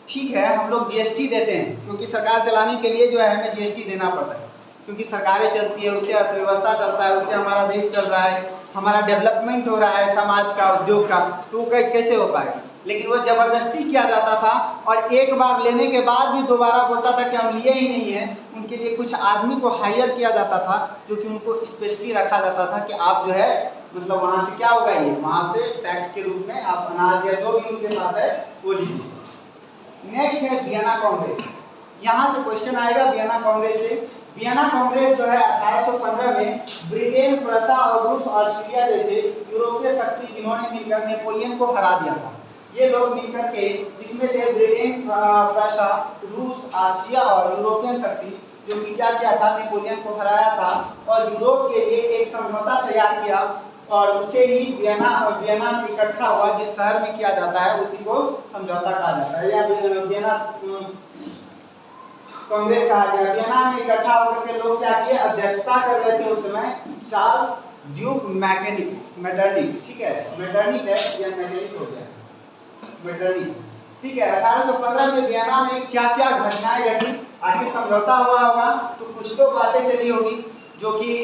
ठीक है, हम लोग जीएसटी देते हैं क्योंकि सरकार चलाने के लिए जो है हमें जीएसटी देना पड़ता है, क्योंकि सरकारें चलती है, उससे अर्थव्यवस्था चलता है, उससे हमारा देश चल रहा है, हमारा डेवलपमेंट हो रहा है समाज का, उद्योग का, तो वो कैसे हो पाएगा। लेकिन वो ज़बरदस्ती किया जाता था और एक बार लेने के बाद भी दोबारा बोलता था कि हम लिए ही नहीं हैं। उनके लिए कुछ आदमी को हायर किया जाता था जो कि उनको स्पेशली रखा जाता था कि आप जो है मतलब वहाँ से क्या उगाइए, वहाँ से टैक्स के रूप में आप अनाज या जो भी उनके पास है वो लीजिए। नेक्स्ट है वियना कांग्रेस। यहाँ से क्वेश्चन आएगा वियना कांग्रेस से। वियना कांग्रेस जो है 1815 में ब्रिटेन, प्रसा और रूस, ऑस्ट्रेलिया जैसे यूरोपीय शक्ति जिन्होंने मिलकर नेपोलियन को हरा दिया था। ये लोग मिलकर के, जिसमें थे ब्रिटेन, प्रसा, रूस, ऑस्ट्रिया और यूरोपियन शक्ति, जो कि क्या किया था, नेपोलियन को हराया था और यूरोप के लिए एक समझौता तैयार किया और उसे ही वियना इकट्ठा हुआ, जिस शहर में किया जाता है उसी को समझौता कहा जाता है या वियना कांग्रेस कहा गया। वियना में इकट्ठा होकर के लोग क्या किए, अध्यक्षता कर रहे थे उस समय चार्ल्स ड्यूक मेटरनिक, ठीक है, मेटरनिक है या मेटरनिक हो गया, मेटरनिक, ठीक है। 1815 में वियना में क्या क्या घटनाएं घटी, आखिर समझौता हुआ होगा तो कुछ तो बातें चली होगी जो कि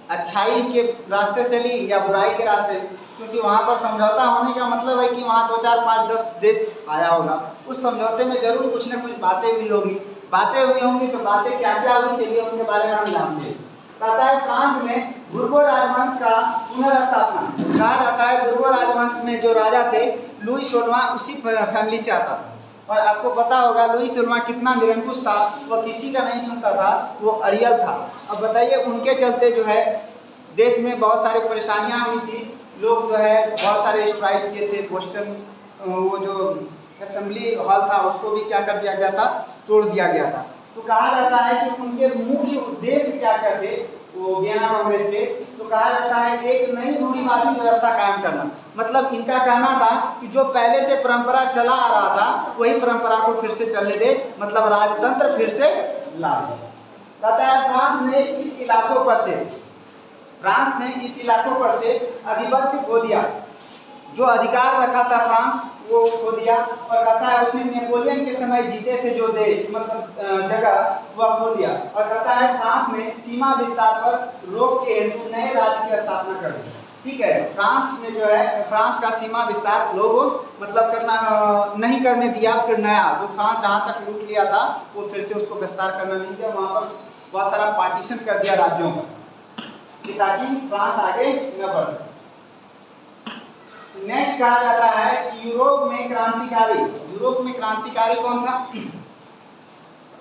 अच्छाई के रास्ते चली या बुराई के रास्ते, क्योंकि वहाँ पर समझौता होने का मतलब है कि वहाँ 2, 4, 5, 10 देश आया होगा। उस समझौते में जरूर कुछ न कुछ बातें हुई होंगी, तो बातें क्या क्या हुई चलिए उनके बारे में हम जानते हैं। कहता है फ्रांस में बुर्बो राजवंश का पुनर्स्थापना कहा जाता है। बुर्बो राजवंश में जो राजा थे लुई 16वां उसी फैमिली से आता था और आपको पता होगा लुई 16वां कितना निरंकुश था, वो किसी का नहीं सुनता था, वो अड़ियल था। अब बताइए उनके चलते जो है देश में बहुत सारी परेशानियां हुई थी, लोग जो है बहुत सारे स्ट्राइक किए थे। बोस्टन वो जो असेंबली हॉल था उसको भी क्या कर दिया गया था, तोड़ दिया गया था। तो कहा जाता है कि उनके मुख्य उद्देश्य क्या क्या थे वो वियना कांग्रेस के, तो कहा जाता है एक नई रूढ़िवादी व्यवस्था कायम करना। मतलब इनका कहना था कि जो पहले से परंपरा चला आ रहा था वही परंपरा को फिर से चलने दे, मतलब राजतंत्र फिर से ला दे। कहता है फ्रांस ने इस इलाकों पर से आधिपत्य खो दिया, जो अधिकार रखा था फ्रांस वो खो दिया। और कहता है उसने नेपोलियन के समय जीते थे जो देश मतलब जगह वह खो दिया। और कहता है फ्रांस ने सीमा विस्तार पर रोक के हेतु नए राज्य की स्थापना कर दी। ठीक है, फ्रांस में जो है फ्रांस का सीमा विस्तार लोग मतलब करना नहीं करने दिया, फिर नया जो फ्रांस जहाँ तक लूट लिया था वो फिर से उसको विस्तार करना नहीं दिया, वहाँ पर बहुत सारा पार्टीशन कर दिया राज्यों का ताकि फ्रांस आगे न बढ़ सके। नेक्स्ट कहा जाता है कि यूरोप में क्रांतिकारी कौन था?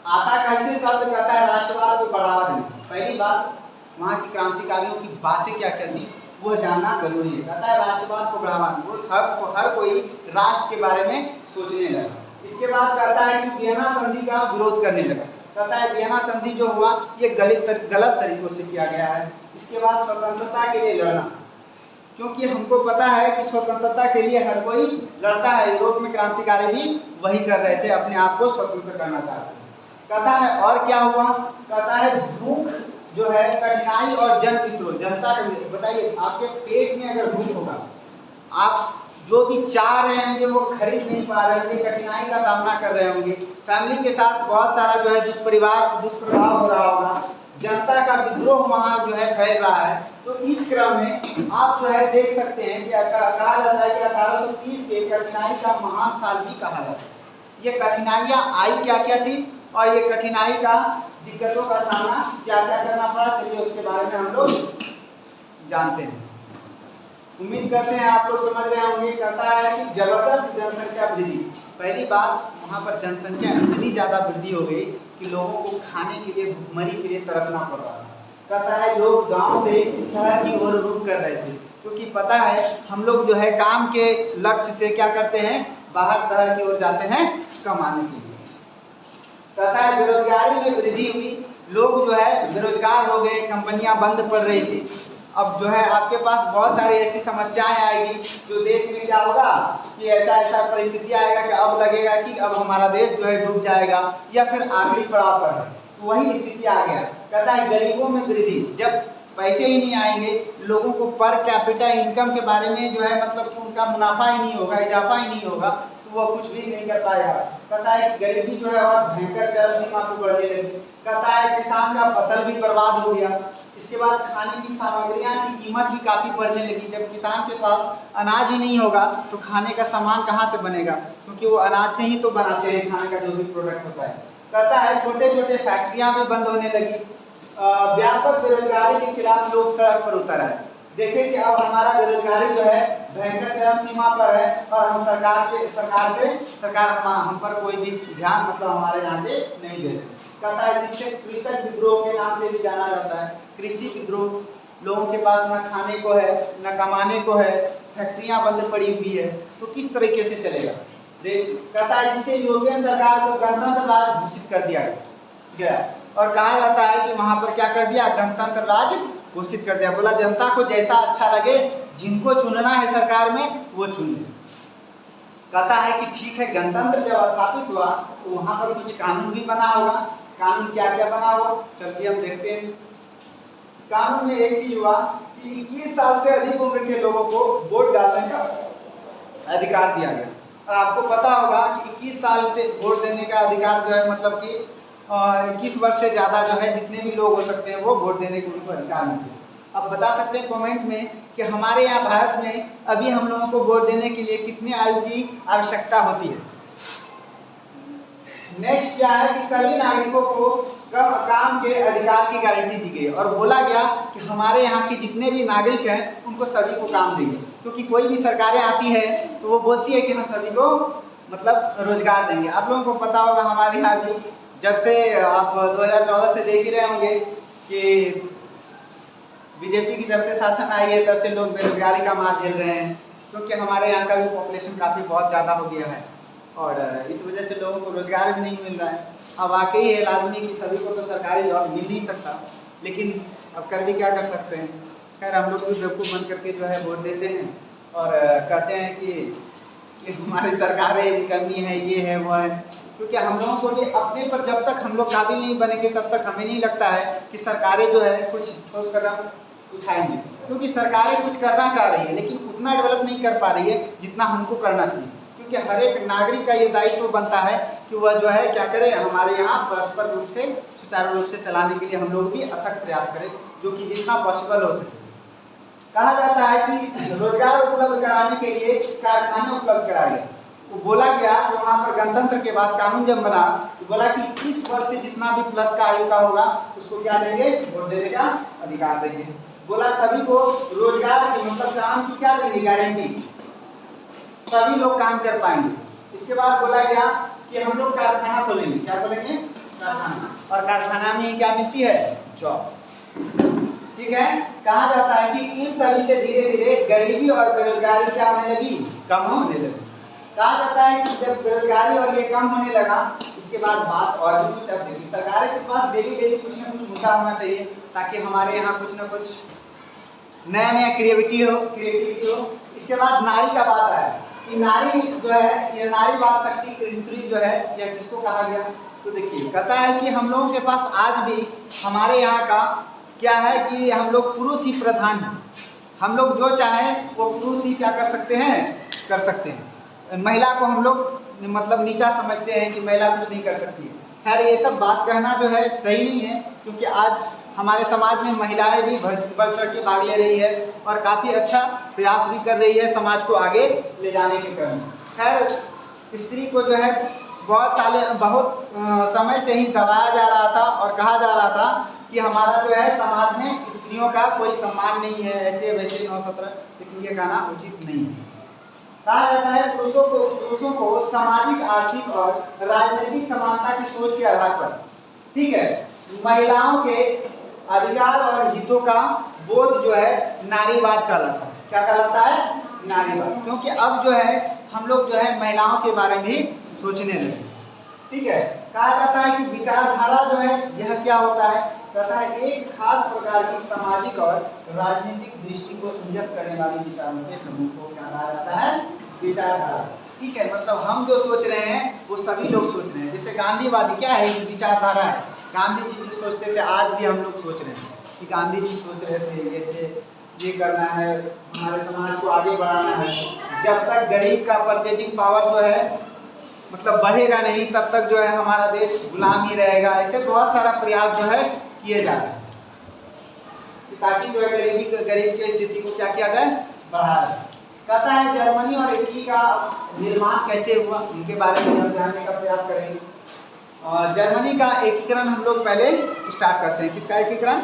आता कैसे शब्द कहता है राष्ट्रवाद को बढ़ावा देना। पहली बात वहाँ की क्रांतिकारियों की बातें क्या क्या थी वो जानना जरूरी है। कहता है राष्ट्रवाद को बढ़ावा, वो सबको हर कोई राष्ट्र के बारे में सोचने लगा। इसके बाद कहता है कि वियना संधि का विरोध करने लगा। कहता है वियना संधि जो हुआ ये गलत तरीकों से किया गया है। इसके बाद स्वतंत्रता के लिए लड़ना, क्योंकि हमको पता है कि स्वतंत्रता के लिए हर कोई लड़ता है। यूरोप में क्रांतिकारी भी वही कर रहे थे, अपने आप को स्वतंत्र करना चाहते थे। कहता है और क्या हुआ? कहता है भूख जो है, कठिनाई और जन विद्रोह। जनता बताइए आपके पेट में अगर भूख होगा, आप जो भी चाह रहे होंगे वो खरीद नहीं पा रहे होंगे, कठिनाई का सामना कर रहे होंगे, फैमिली के साथ बहुत सारा जो है दुष्प्रभाव हो रहा होगा, जनता का विद्रोह वहाँ जो है फैल रहा है। तो इस क्रम में आप जो है देख सकते हैं कि कहा जाता है कि 1830 के कठिनाई का महान साल भी कहा जाता है। ये कठिनाइयाँ आई क्या क्या चीज़, और ये कठिनाई का दिक्कतों का सामना क्या क्या करना पड़ा, चलिए उसके बारे में हम लोग जानते हैं। उम्मीद करते हैं आप लोग समझ रहे होंगे। कहता है कि जबरदस्त जनसंख्या वृद्धि। पहली बात वहाँ पर जनसंख्या इतनी ज़्यादा वृद्धि हो गई कि लोगों को खाने के लिए, भुखमरी के लिए तरसना पड़ रहा था। कहता है लोग गांव से शहर की ओर रुख कर रहे थे। क्योंकि पता है हम लोग जो है काम के लक्ष्य से क्या करते हैं, बाहर शहर की ओर जाते हैं कमाने के लिए। कहता है बेरोजगारी में वृद्धि हुई, लोग जो है बेरोजगार हो गए, कंपनियां बंद पड़ रही थी। अब जो है आपके पास बहुत सारी ऐसी समस्याएं आएगी जो देश में क्या होगा कि ऐसा ऐसा परिस्थिति आएगा कि अब लगेगा कि अब हमारा देश जो है डूब जाएगा या फिर आखिरी पड़ाव पर है। तो वही स्थिति आ गया। कहता है गरीबों में वृद्धि, जब पैसे ही नहीं आएंगे, लोगों को पर कैपिटा इनकम के बारे में जो है मतलब कि उनका मुनाफा ही नहीं होगा, इजाफा ही नहीं होगा, तो वो कुछ भी नहीं कर पाएगा। कहता है कि गरीबी जो है और भयंकर चरम सीमा पर बढ़ने लगी। कहता है किसान का फसल भी बर्बाद हो गया। इसके बाद खाने की सामग्रियां की कीमत भी काफ़ी बढ़ने लगी। जब किसान के पास अनाज ही नहीं होगा तो खाने का सामान कहाँ से बनेगा, क्योंकि वो अनाज से ही तो बनाते हैं खाने का जो भी प्रोडक्ट होता है। कहता है छोटे छोटे फैक्ट्रियां भी बंद होने लगी। व्यापक बेरोजगारी के खिलाफ लोग सड़क पर उतर आए। देखिए कि अब हमारा बेरोजगारी जो है भयंकर चरम सीमा पर है और हम सरकार हम पर कोई भी ध्यान मतलब हमारे यहाँ पे नहीं दे रहे। कहता है जिससे कृषक विद्रोह के नाम से भी जाना जाता है। कृषि विद्रोह, लोगों के पास न खाने को है न कमाने को है, फैक्ट्रियां बंद पड़ी हुई है, तो किस तरीके से चलेगा देश। कहता है जिससे यूरोपियन सरकार को गणतंत्र राज घोषित कर दिया गया और कहा जाता है कि वहां पर क्या कर दिया, गणतंत्र राज घोषित कर दिया। बोला जनता को जैसा अच्छा लगे, जिनको चुनना है सरकार में वो चुन ले। कहता है कि ठीक है, गणतंत्र जब स्थापित हुआ तो वहां पर कुछ कानून भी बना होगा। कानून क्या क्या बना होगा, चलिए हम देखते हैं। कानून में एक चीज हुआ कि 21 साल से अधिक उम्र के लोगों को वोट डालने का अधिकार दिया गया। और आपको पता होगा कि 21 साल से वोट देने का अधिकार जो है मतलब कि 21 वर्ष से ज़्यादा जो है जितने भी लोग हो सकते हैं वो वोट देने के उनको अधिकार मिलते हैं। अब बता सकते हैं कमेंट में कि हमारे यहाँ भारत में अभी हम लोगों को वोट देने के लिए कितनी आयु की आवश्यकता होती है। नेक्स्ट क्या है कि सभी नागरिकों को काम के अधिकार की गारंटी दी गई और बोला गया कि हमारे यहाँ के जितने भी नागरिक हैं उनको सभी को काम देंगे, क्योंकि कोई भी सरकारें आती है तो वो बोलती है कि हम सभी को मतलब रोजगार देंगे। आप लोगों को पता होगा हमारे यहाँ भी जब से आप 2014 से देख ही रहे होंगे कि बीजेपी की जब से शासन आई है तब से लोग बेरोजगारी का मार झेल रहे हैं, क्योंकि हमारे यहाँ का भी पॉपुलेशन काफ़ी बहुत ज़्यादा हो गया है और इस वजह से लोगों को रोजगार भी नहीं मिल रहा है। अब वाकई है लाजमी कि सभी को तो सरकारी जॉब मिल नहीं सकता, लेकिन अब कर भी क्या कर सकते हैं। खैर हम लोग भी बेवकूफ़ बन करके जो है वोट देते हैं और कहते हैं कि हमारी सरकारें कमी है, ये है वो है, क्योंकि हम लोगों को भी अपने पर जब तक हम लोग काबिल नहीं बनेंगे तब तक हमें नहीं लगता है कि सरकारें जो है कुछ ठोस कदम उठाएंगी, क्योंकि सरकारें कुछ करना चाह रही है लेकिन उतना डेवलप नहीं कर पा रही है जितना हमको करना चाहिए। क्योंकि हर एक नागरिक का ये दायित्व बनता है कि वह जो है क्या करे, हमारे यहाँ परस्पर रूप से सुचारू रूप से चलाने के लिए हम लोग भी अथक प्रयास करें, जो कि जितना पॉसिबल हो सके। कहा जाता है कि रोजगार उपलब्ध कराने के लिए कारखाने उपलब्ध कराए गए। तो बोला गया कि वहाँ पर गणतंत्र के बाद कानून जब बना तो बोला कि 21 वर्ष से जितना भी प्लस का आयु का होगा उसको क्या देंगे, वोट देने का अधिकार देंगे। बोला सभी को रोजगार की मतलब काम की क्या देंगे, गारंटी, सभी लोग काम कर पाएंगे। इसके बाद बोला गया कि हम लोग कारखाना खोलेंगे। क्या खोलेंगे, कारखाना, और कारखाना में क्या मिलती है, जॉब। ठीक है, कहा जाता है कि इन सभी से धीरे धीरे गरीबी और बेरोजगारी क्या होने लगी, कम होने लगी। कहा जाता है कि जब बेरोजगारी और ये कम होने लगा इसके बाद बात और भी कुछ अब देखिए, सरकार के पास डेली डेली कुछ ना कुछ मुद्दा होना चाहिए ताकि हमारे यहाँ कुछ ना कुछ नया नया क्रिएटिविटी हो। इसके बाद नारी का बात आया कि नारी जो है, ये नारी बाल शक्ति स्त्री जो है यह किसको कहा गया। तो देखिए कहता है कि हम लोगों के पास आज भी हमारे यहाँ का क्या है कि हम लोग पुरुष ही प्रधान हैं। हम लोग जो चाहें वो पुरुष ही क्या कर सकते हैं। महिला को हम लोग मतलब नीचा समझते हैं कि महिला कुछ नहीं कर सकती। खैर ये सब बात कहना जो है सही नहीं है, क्योंकि आज हमारे समाज में महिलाएं भी बढ़ चढ़ के भाग ले रही है और काफ़ी अच्छा प्रयास भी कर रही है समाज को आगे ले जाने के क्रम में। खैर स्त्री को जो है बहुत समय से ही दबाया जा रहा था और कहा जा रहा था कि हमारा जो है समाज में स्त्रियों का कोई सम्मान नहीं है, ऐसे वैसे 9-17, लेकिन ये कहना उचित नहीं है। कहा जाता है पुरुषों को सामाजिक, आर्थिक और राजनीतिक समानता की सोच के आधार पर, ठीक है, महिलाओं के अधिकार और हितों का बोध जो है नारीवाद कहलाता है। क्या कहलाता है? नारीवाद। क्योंकि अब जो है हम लोग जो है महिलाओं के बारे में ही सोचने लगे। ठीक है, कहा जाता है कि विचारधारा जो है यह क्या होता है, कहता है एक खास प्रकार की सामाजिक और राजनीतिक दृष्टि को इंगित करने वाली विचारों के समूह को क्या कहा जाता है? विचारधारा। ठीक है, मतलब हम जो सोच रहे हैं वो सभी लोग सोच रहे हैं। जैसे गांधीवादी क्या है? विचारधारा है। गांधी जी जो सोचते थे आज भी हम लोग सोच रहे हैं कि गांधी जी सोच रहे थे जैसे ये करना है, हमारे समाज को आगे बढ़ाना है। जब तक गरीब का परचेजिंग पावर जो है मतलब बढ़ेगा नहीं तब तक जो है हमारा देश गुलाम ही रहेगा। ऐसे बहुत सारा प्रयास जो है किए जा रहे हैं ताकि जो है गरीब की स्थिति को क्या किया जाए? बढ़ाया जाए। कहता है जर्मनी और इटली का निर्माण कैसे हुआ, उनके बारे में हम जानने का प्रयास करेंगे। जर्मनी का एकीकरण हम लोग पहले स्टार्ट करते हैं। किसका एकीकरण?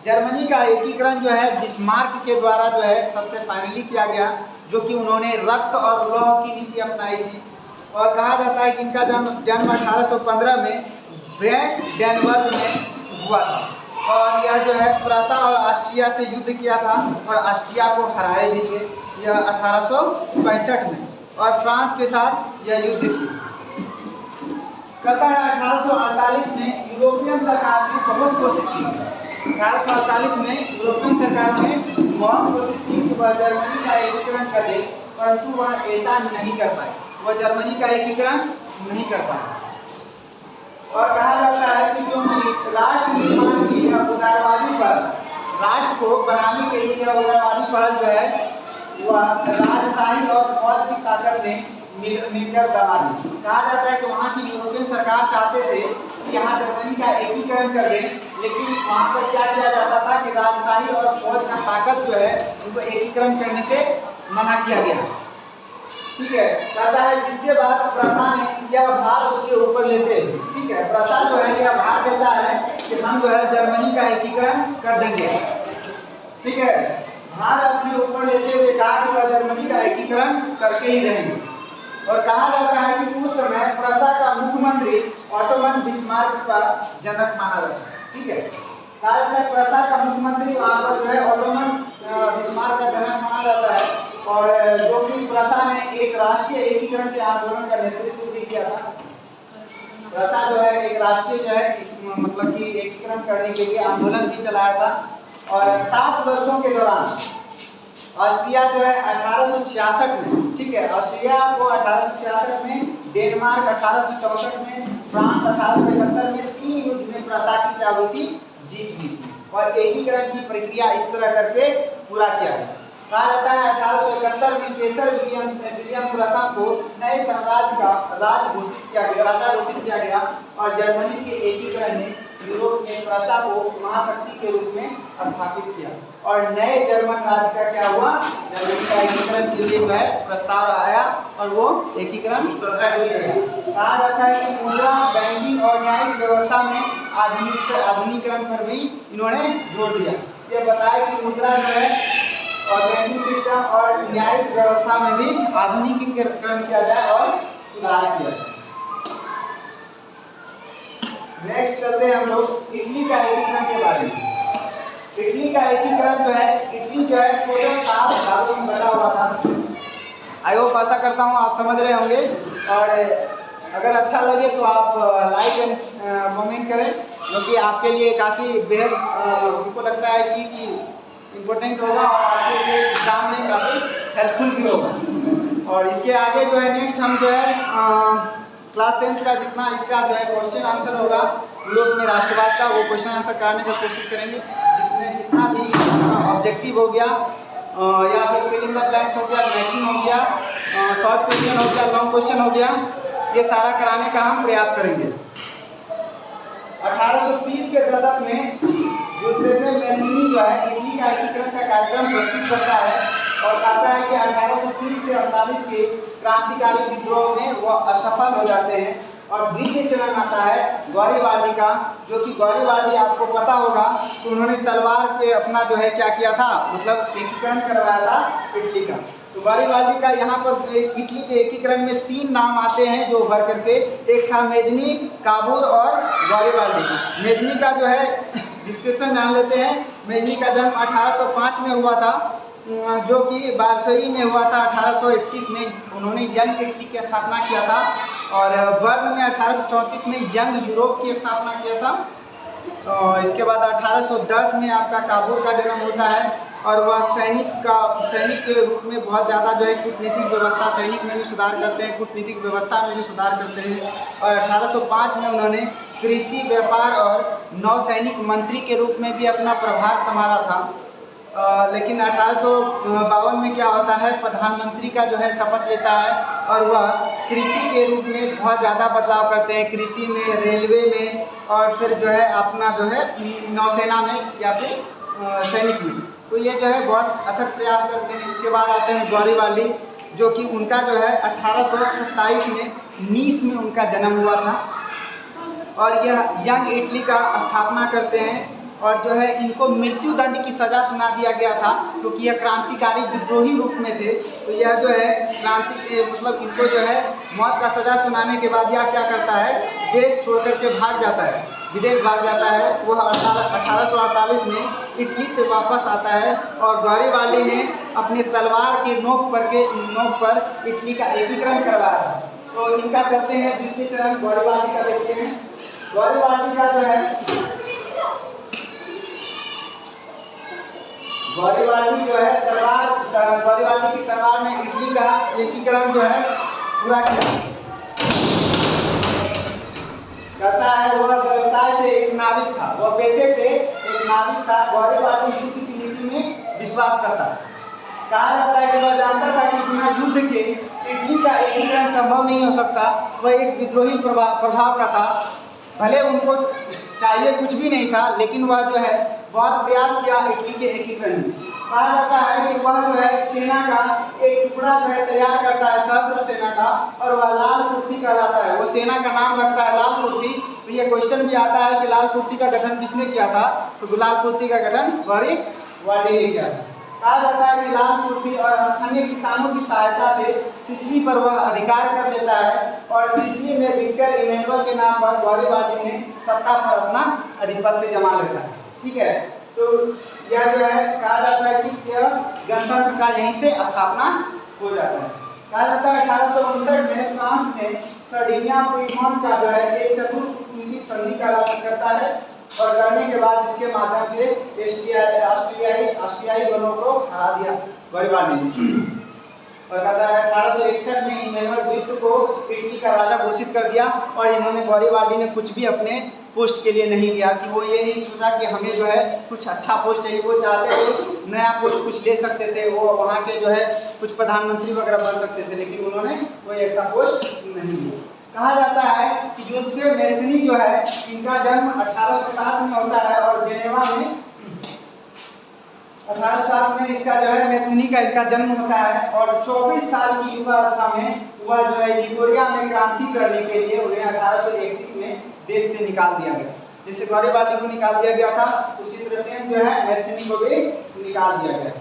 जर्मनी का एकीकरण जो है बिस्मार्क के द्वारा जो है सबसे फाइनली किया गया, जो कि उन्होंने रक्त और लौह की नीति अपनाई थी। और कहा जाता है कि इनका जन्म 1815 में ब्रेंडेनबर्ग में हुआ था। और यह जो है प्रसा और ऑस्ट्रिया से युद्ध किया था और ऑस्ट्रिया को हराए भी थे यह 1865 में, और फ्रांस के साथ यह युद्ध की। कहता है 1848 में यूरोपियन सरकार ने बहुत कोशिश की। 1848 में यूरोपियन सरकार ने बहुत कोशिश की कि वह जर्मनी का एकीकरण कर दे, परंतु वह ऐसा नहीं कर पाए। वह जर्मनी का एकीकरण नहीं कर पाए। और कहा जाता है कि जो राष्ट्र निर्माण की यह उदारवादी पहल, राष्ट्र को बनाने के लिए यह उदारवादी पहल जो है वह राजशाही और फौज की ताकत ने मिलकर दबा दी। कहा जाता है कि वहाँ की यूरोपियन सरकार चाहते थे कि यहाँ जर्मनी का एकीकरण कर दें, लेकिन वहाँ पर क्या किया जाता था कि राजशाही और फौज का ताकत जो है उनको एकीकरण करने से मना किया गया। ठीक है, कहता है जिसके बाद प्रसा ने यह भार उसके ऊपर लेते हैं। ठीक है, प्रसा जो है यह भार लेता है कि हम जो है जर्मनी का एकीकरण कर देंगे। ठीक है, भार अपने ऊपर लेते हुए कहा कि वह जर्मनी का एकीकरण करके ही रहेंगे। और कहा जाता है कि उस समय प्रसा का मुख्यमंत्री ऑटोमन बिस्मार्क का जनक माना जाता है। ठीक है, कहा जाता है प्रसा का मुख्यमंत्री वहाँ पर जो है ऑटोमन बिस्मार्क का जनक माना जाता है, और जो कि प्रसा ने एक राष्ट्रीय एकीकरण के आंदोलन का नेतृत्व भी किया था। प्रसा जो है एक राष्ट्रीय जो है मतलब कि एकीकरण करने के लिए आंदोलन भी चलाया था। और 7 वर्षों के दौरान ऑस्ट्रिया जो है 1866 में, ठीक है, ऑस्ट्रिया को 1866 में, डेनमार्क 1864 में, फ्रांस 1871 में 3 युद्ध में प्रसा की क्या हुई थी? जीत हुई थी। और एकीकरण की प्रक्रिया इस तरह करके पूरा किया गया। कहा जाता है 1871 में केसर विलियम प्रथम को नए साम्राज्य का राजा घोषित किया गया, और जर्मनी के एकीकरण ने यूरोप में प्रसा को महाशक्ति के रूप में स्थापित किया। और नए जर्मन राज्य का क्या हुआ? जर्मनी का एकीकरण के लिए जो है प्रस्ताव आया और वो एकीकरण कर लिया गया। कहा जाता है कि मुद्रा, बैंकिंग और न्यायिक व्यवस्था में आधुनिकीकरण पर भी इन्होंने जोर दिया। ये बताया कि मुद्रा जो है और बैंकिंग सिस्टम और न्यायिक व्यवस्था में भी आधुनिकीकरण किया जाए और सुधार किया जाए। नेक्स्ट चलते हैं हम लोग इटली का एकीकरण के बारे में। इटली का एकीकरण जो है, इटली जो है टोटल 7 भागों में बटा हुआ था। आई होप आशा करता हूँ आप समझ रहे होंगे, और अगर अच्छा लगे तो आप लाइक एंड कमेंट करें, क्योंकि आपके लिए काफ़ी बेहद हमको लगता है कि इम्पोर्टेंट होगा और आपके लिए एग्जाम में काफ़ी हेल्पफुल भी होगा। और इसके आगे जो है नेक्स्ट हम जो है क्लास 10th का जितना इसका जो है क्वेश्चन आंसर होगा यूरोप में राष्ट्रवाद का, वो क्वेश्चन आंसर कराने की कोशिश करेंगे। जितना भी ऑब्जेक्टिव हो गया या फिर फिलिंग द ब्लैंक्स हो गया, मैचिंग हो गया, शॉर्ट क्वेश्चन हो गया, लॉन्ग क्वेश्चन हो गया, ये सारा कराने का हम प्रयास करेंगे। 1830 के दशक में यूसेफे मेरनी जो है इटली का एकीकरण का कार्यक्रम प्रस्तुत करता है और कहता है कि 1830 से 48 के क्रांतिकारी विद्रोह में वो असफल हो जाते हैं और द्वितीय चरण आता है गौरीवादी का, जो कि गौरीवादी आपको पता होगा कि उन्होंने तलवार पे अपना जो है क्या किया था, मतलब एकीकरण करवाया था इटली का। तो गौरीवादी का यहाँ पर इटली के एकीकरण में 3 नाम आते हैं जो उभर करके, एक था मेजनी, काबूर और गौरीवादी। मेजनी का जो है डिस्क्रिप्शन जान लेते हैं। मेजनी का जन्म 1805 में हुआ था, जो कि वारसई में हुआ था 1831 में, उन्होंने यंग इटली की स्थापना किया था। और बर्न में 1834 में यंग यूरोप की स्थापना किया था। और इसके बाद 1810 में आपका काबुल का जन्म होता है और वह सैनिक के रूप में बहुत ज़्यादा जो है कूटनीतिक व्यवस्था, सैनिक में भी सुधार करते हैं, कूटनीतिक व्यवस्था में भी सुधार करते हैं। और 1805 में उन्होंने कृषि, व्यापार और नौसैनिक मंत्री के रूप में भी अपना प्रभार संभाला था। लेकिन 1852 में क्या होता है, प्रधानमंत्री का जो है शपथ लेता है और वह कृषि के रूप में बहुत ज़्यादा बदलाव करते हैं, कृषि में, रेलवे में और फिर जो है अपना जो है नौसेना में या फिर सैनिक में। तो ये जो है बहुत अथक प्रयास करते हैं। इसके बाद आते हैं गौरीवाली, जो कि उनका जो है 1827 में नीस में उनका जन्म हुआ था और यह यंग इटली का स्थापना करते हैं। और जो है इनको मृत्यु दंड की सज़ा सुना दिया गया था क्योंकि यह क्रांतिकारी विद्रोही रूप में थे। तो यह जो है मतलब इनको जो है मौत का सज़ा सुनाने के बाद यह क्या करता है, देश छोड़ करके भाग जाता है, विदेश भाग जाता है। वह 1848 में इटली से वापस आता है और गौरीवाली ने अपनी तलवार की नोक पर इटली का एकीकरण करवाया था। तो इनका चलते हैं जितने चरण गौरीवाली का देखते हैं। गौरीवाली का जो है गौरीवाली की तलवार ने इटली का एकीकरण जो है पूरा किया करता है। वह व्यवसाय से एक नाविक था, वह पेशे से एक नाविक था। गौरीवाली युद्ध की नीति में विश्वास करता था। कहा जाता है कि वह जानता था कि बिना युद्ध के इटली का एकीकरण संभव नहीं हो सकता। वह एक विद्रोही प्रभाव का था, भले उनको चाहिए कुछ भी नहीं था, लेकिन वह जो है बहुत प्रयास किया इटली के एकीकरण में। कहा जाता है कि वह जो है सेना का एक टुकड़ा जो है तैयार करता है, सशस्त्र सेना का, और वह लाल कुर्ती कहलाता है। वो सेना का नाम रखता है लाल कुर्ती। तो ये क्वेश्चन भी आता है कि लाल कुर्ती का गठन किसने किया था, तो लाल कुर्ती का गठन गौरीवाली ने किया था। कहा जाता है कि लाल कुर्ती और स्थानीय किसानों की सहायता से सिसिली पर वह अधिकार कर लेता है और सिसिली में विक्टर इमैनुअल के नाम पर गौरीवाली ने सत्ता पर अपना आधिपत्य जमा लेता है। ठीक है, तो यह जो है कहा जाता है कि यह गणतंत्र का यहीं से स्थापना हो जाता है। कहा जाता है 1859 में फ्रांस ने सर्डिनिया पीडमोंट का जो है एक चतुर कूटनीतिक संधि का ऐलान करता है और करने के बाद इसके माध्यम से ऑस्ट्रियाई बलों को हरा दिया गौरीवाली ने। और कहता है 1861 में इमैनुअल द्वितीय को इटली का राजा घोषित कर दिया और इन्होंने गौरीवाली ने कुछ भी अपने पोस्ट के लिए नहीं किया कि वो ये नहीं सोचा कि हमें जो है कुछ अच्छा पोस्ट चाहिए। वो चाहते थे नया पोस्ट कुछ ले सकते थे, वो वहाँ के जो है कुछ प्रधानमंत्री वगैरह बन सकते थे, लेकिन उन्होंने कोई ऐसा पोस्ट नहीं लिया। कहा जाता है कि जोसेफ मैथनी जो है इनका जन्म 1807 में होता है और जेनेवा में 1807 में इसका जो है मैथनी का इनका जन्म होता है। और 24 साल की युवावस्था में वह जो है लिगोरिया में क्रांति करने के लिए उन्हें 1831 में देश से निकाल दिया गया। जैसे गौरीवाली को निकाल दिया गया था, उसी तरह से जो है मैथनी को भी निकाल दिया गया।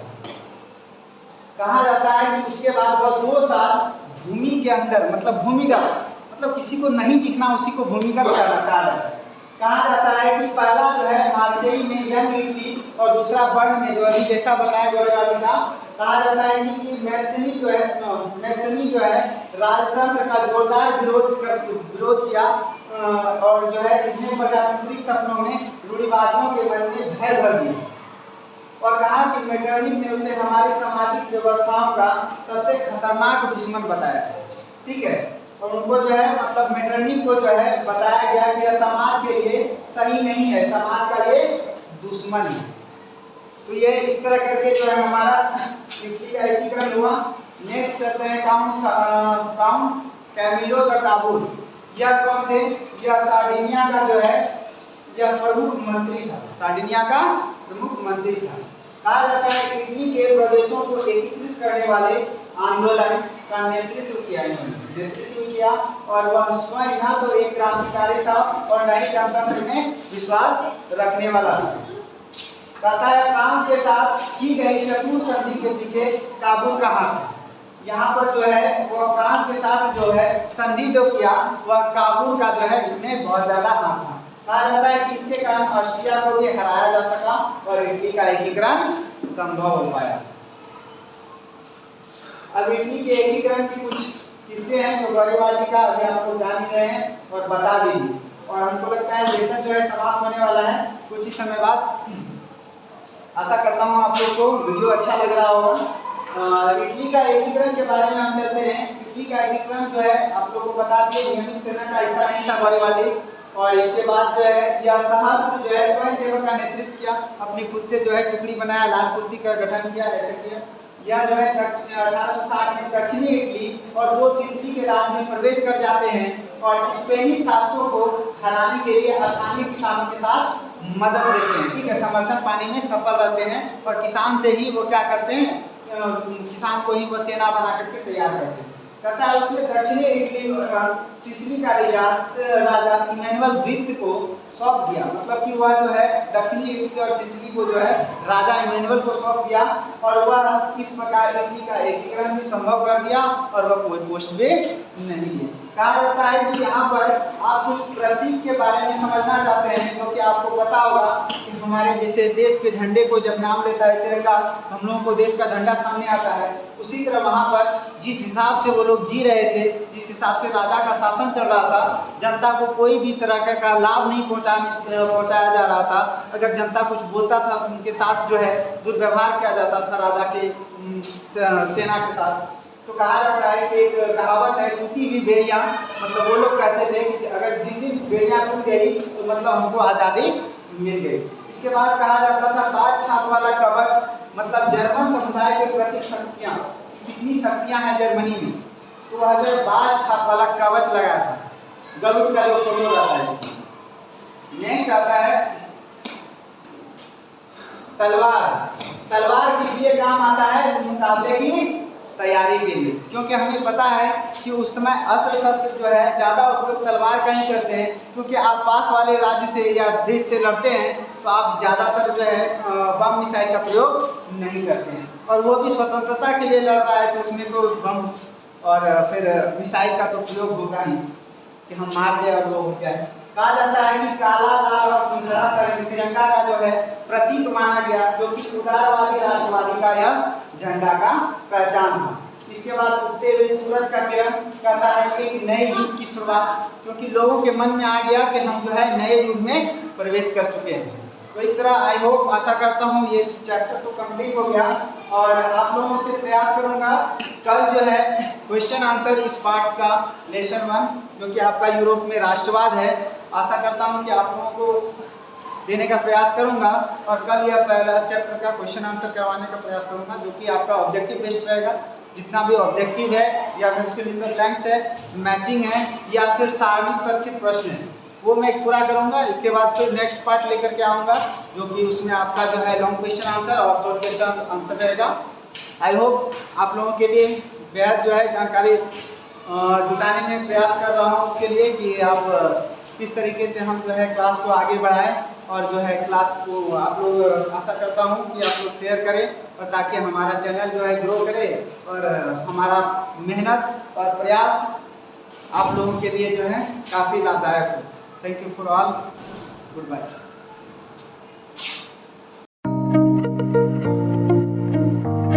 कहा जाता है कि उसके बाद वह 2 साल भूमि के अंदर, मतलब भूमिगत, मतलब किसी को नहीं दिखना उसी को भूमिगत कहा जाता है। कहा जाता है कि पहला जो है मार्सेई में यंग इटली और दूसरा बर्न में, जो अभी जैसा बताया गौरीवाली का। कहा जाता है कि मैथनी जो है राजतंत्र का जोरदार विरोध किया और जो है इसने प्रजातांत्रिक सपनों में रूढ़िवादियों के मन में भय भर दिया और कहा कि मेटरनिक ने उसे हमारी सामाजिक व्यवस्थाओं का सबसे खतरनाक दुश्मन बताया। ठीक है, और उनको जो है मतलब मेटरनिक को जो है बताया गया कि यह समाज के लिए सही नहीं है, समाज का ये दुश्मन है। तो ये इस तरह करके जो है हमारा इटली का एकीकरण हुआ। नेक्स्ट करते हैं काउंट कैमिलो द काबुल। यह कौन थे? यह सार्डिनिया का जो है यह प्रमुख मंत्री था, सार्डिनिया का प्रमुख मंत्री था। कहा जाता है कि इटली के प्रदेशों को एकीकृत करने वाले आंदोलन का नेतृत्व किया और वह स्वयं न तो एक क्रांतिकारी था और न ही गणतंत्र में विश्वास रखने वाला था। कहता है फ्रांस के साथ की गई शत्रुता संधि के पीछे काबुल का हाथ। यहाँ पर जो है वो फ्रांस के साथ जो है संधि जो किया वह काबुल का जो है इसमें बहुत ज़्यादा हाथ था। कहा जाता है कि इसके कारण ऑस्ट्रिया को भी हराया जा सका और इटली का एकीकरण संभव हो पाया। अब इटली के एकीकरण की कुछ किस्से हैं जो गौरवाली का अभी आपको जान ही रहे हैं और बता भी दी, और हमको लगता है लेसन जो है समाप्त होने वाला है कुछ ही समय बाद। आशा करता हूँ आप लोग को वीडियो अच्छा लग रहा होगा। इटली का एकीकरण के बारे में हम चलते हैं। इटली का एकीकरण जो है आप लोग को बता दिए, नियमित सेना का हिस्सा नहीं था गौरवाली, और इसके बाद जो है यह सहस्त्र जो है स्वयं सेवक का नेतृत्व किया, अपनी खुद से जो है टुकड़ी बनाया, लाल कुर्ती का गठन किया, ऐसे किया। यह जो है 1860 में दक्षिणी इटली और 2 सिसिली के राज्य में प्रवेश कर जाते हैं और स्पेनिश शासकों को हराने के लिए स्थानीय किसानों के साथ मदद देते हैं, ठीक है, समर्थन पाने में सफल रहते हैं, और किसान से ही वो क्या करते हैं, किसान को ही वो सेना बना करके तैयार करते हैं। कहता है उसने दक्षिणी इटली सिसिली का राजा इमैनुअल द्वितीय को सौंप दिया, मतलब कि वह जो है दक्षिणी इटली और सिसिली को जो है राजा इमैनुअल को सौंप दिया, और वह इस प्रकार इटली का एकीकरण भी संभव कर दिया, और वह कोई पोस्ट भी नहीं है। कहा जाता है कि यहाँ पर आप कुछ प्रतीक के बारे में समझना चाहते हैं, क्योंकि आपको पता होगा कि हमारे जैसे देश के झंडे को जब नाम लेता है तिरंगा, हम लोगों को देश का झंडा सामने आता है, उसी तरह वहाँ पर जिस हिसाब से वो लोग जी रहे थे, जिस हिसाब से राजा का शासन चल रहा था, जनता को कोई भी तरह का लाभ नहीं पहुँचाया जा रहा था। अगर जनता कुछ बोलता था तो उनके साथ जो है दुर्व्यवहार किया जाता था राजा के सेना के साथ। तो कहा जाता है कि एक कहावत है, टूटी हुई बेड़ियाँ, मतलब वो लोग कहते थे कि अगर जिस दिन बेड़ियाँ टूट गई तो मतलब हमको आज़ादी मिल गई। इसके बाद कहा जाता था बाज छाप वाला कवच, मतलब जर्मन समुदाय के प्रति शक्तियाँ, कितनी शक्तियाँ हैं जर्मनी में, तो वह जो बाज छाप वाला कवच लगाया था, गरुड़ का जो फोटो रहता है। नेक्स्ट आता है तलवार। तलवार किस लिए काम आता है, मुकाबले की तैयारी के लिए, क्योंकि हमें पता है कि उस समय अस्त्र शस्त्र जो है ज़्यादा उपयोग तलवार का ही करते हैं, क्योंकि आप पास वाले राज्य से या देश से लड़ते हैं तो आप ज़्यादातर जो है बम मिसाइल का प्रयोग नहीं करते हैं, और वो भी स्वतंत्रता के लिए लड़ रहा है तो उसमें तो बम और फिर मिसाइल का तो प्रयोग होगा ही कि हम मार दें और वो हो जाए। कहा जाता है कि काला, लाल और सुनहरा तिरंगा का जो है प्रतीक माना गया, जो कि उदारवादी राष्ट्रवादी का यह झंडा का पहचान था। इसके बाद उगते हुए सूरज का किरण कहता है एक नए युग की शुरुआत, क्योंकि लोगों के मन में आ गया कि हम जो है नए युग में प्रवेश कर चुके हैं। तो इस तरह आई होप, आशा करता हूँ ये चैप्टर तो कंप्लीट हो गया, और आप लोगों से प्रयास करूँगा कल जो है क्वेश्चन आंसर इस पार्ट्स का लेसन 1 जो कि आपका यूरोप में राष्ट्रवाद है, आशा करता हूँ कि आप लोगों को देने का प्रयास करूंगा, और कल यह पहला चैप्टर का क्वेश्चन आंसर करवाने का प्रयास करूंगा, जो कि आपका ऑब्जेक्टिव बेस्ड रहेगा। जितना भी ऑब्जेक्टिव है या फिर फिल इन द ब्लैंक्स है, मैचिंग है, या फिर सारणिक तर्कित प्रश्न है, वो मैं पूरा करूंगा। इसके बाद फिर नेक्स्ट पार्ट लेकर के आऊँगा, जो कि उसमें आपका जो है लॉन्ग क्वेश्चन आंसर और शॉर्ट क्वेश्चन आंसर रहेगा। आई होप आप लोगों के लिए बेहद जो है जानकारी जुटाने में प्रयास कर रहा हूँ उसके लिए कि आप किस तरीके से हम जो है क्लास को आगे बढ़ाएं, और जो है क्लास को आप लोग, आशा करता हूँ कि आप लोग शेयर करें, और ताकि हमारा चैनल जो है ग्रो करे और हमारा मेहनत और प्रयास आप लोगों के लिए जो है काफ़ी लाभदायक हो। Thank you for all, good bye.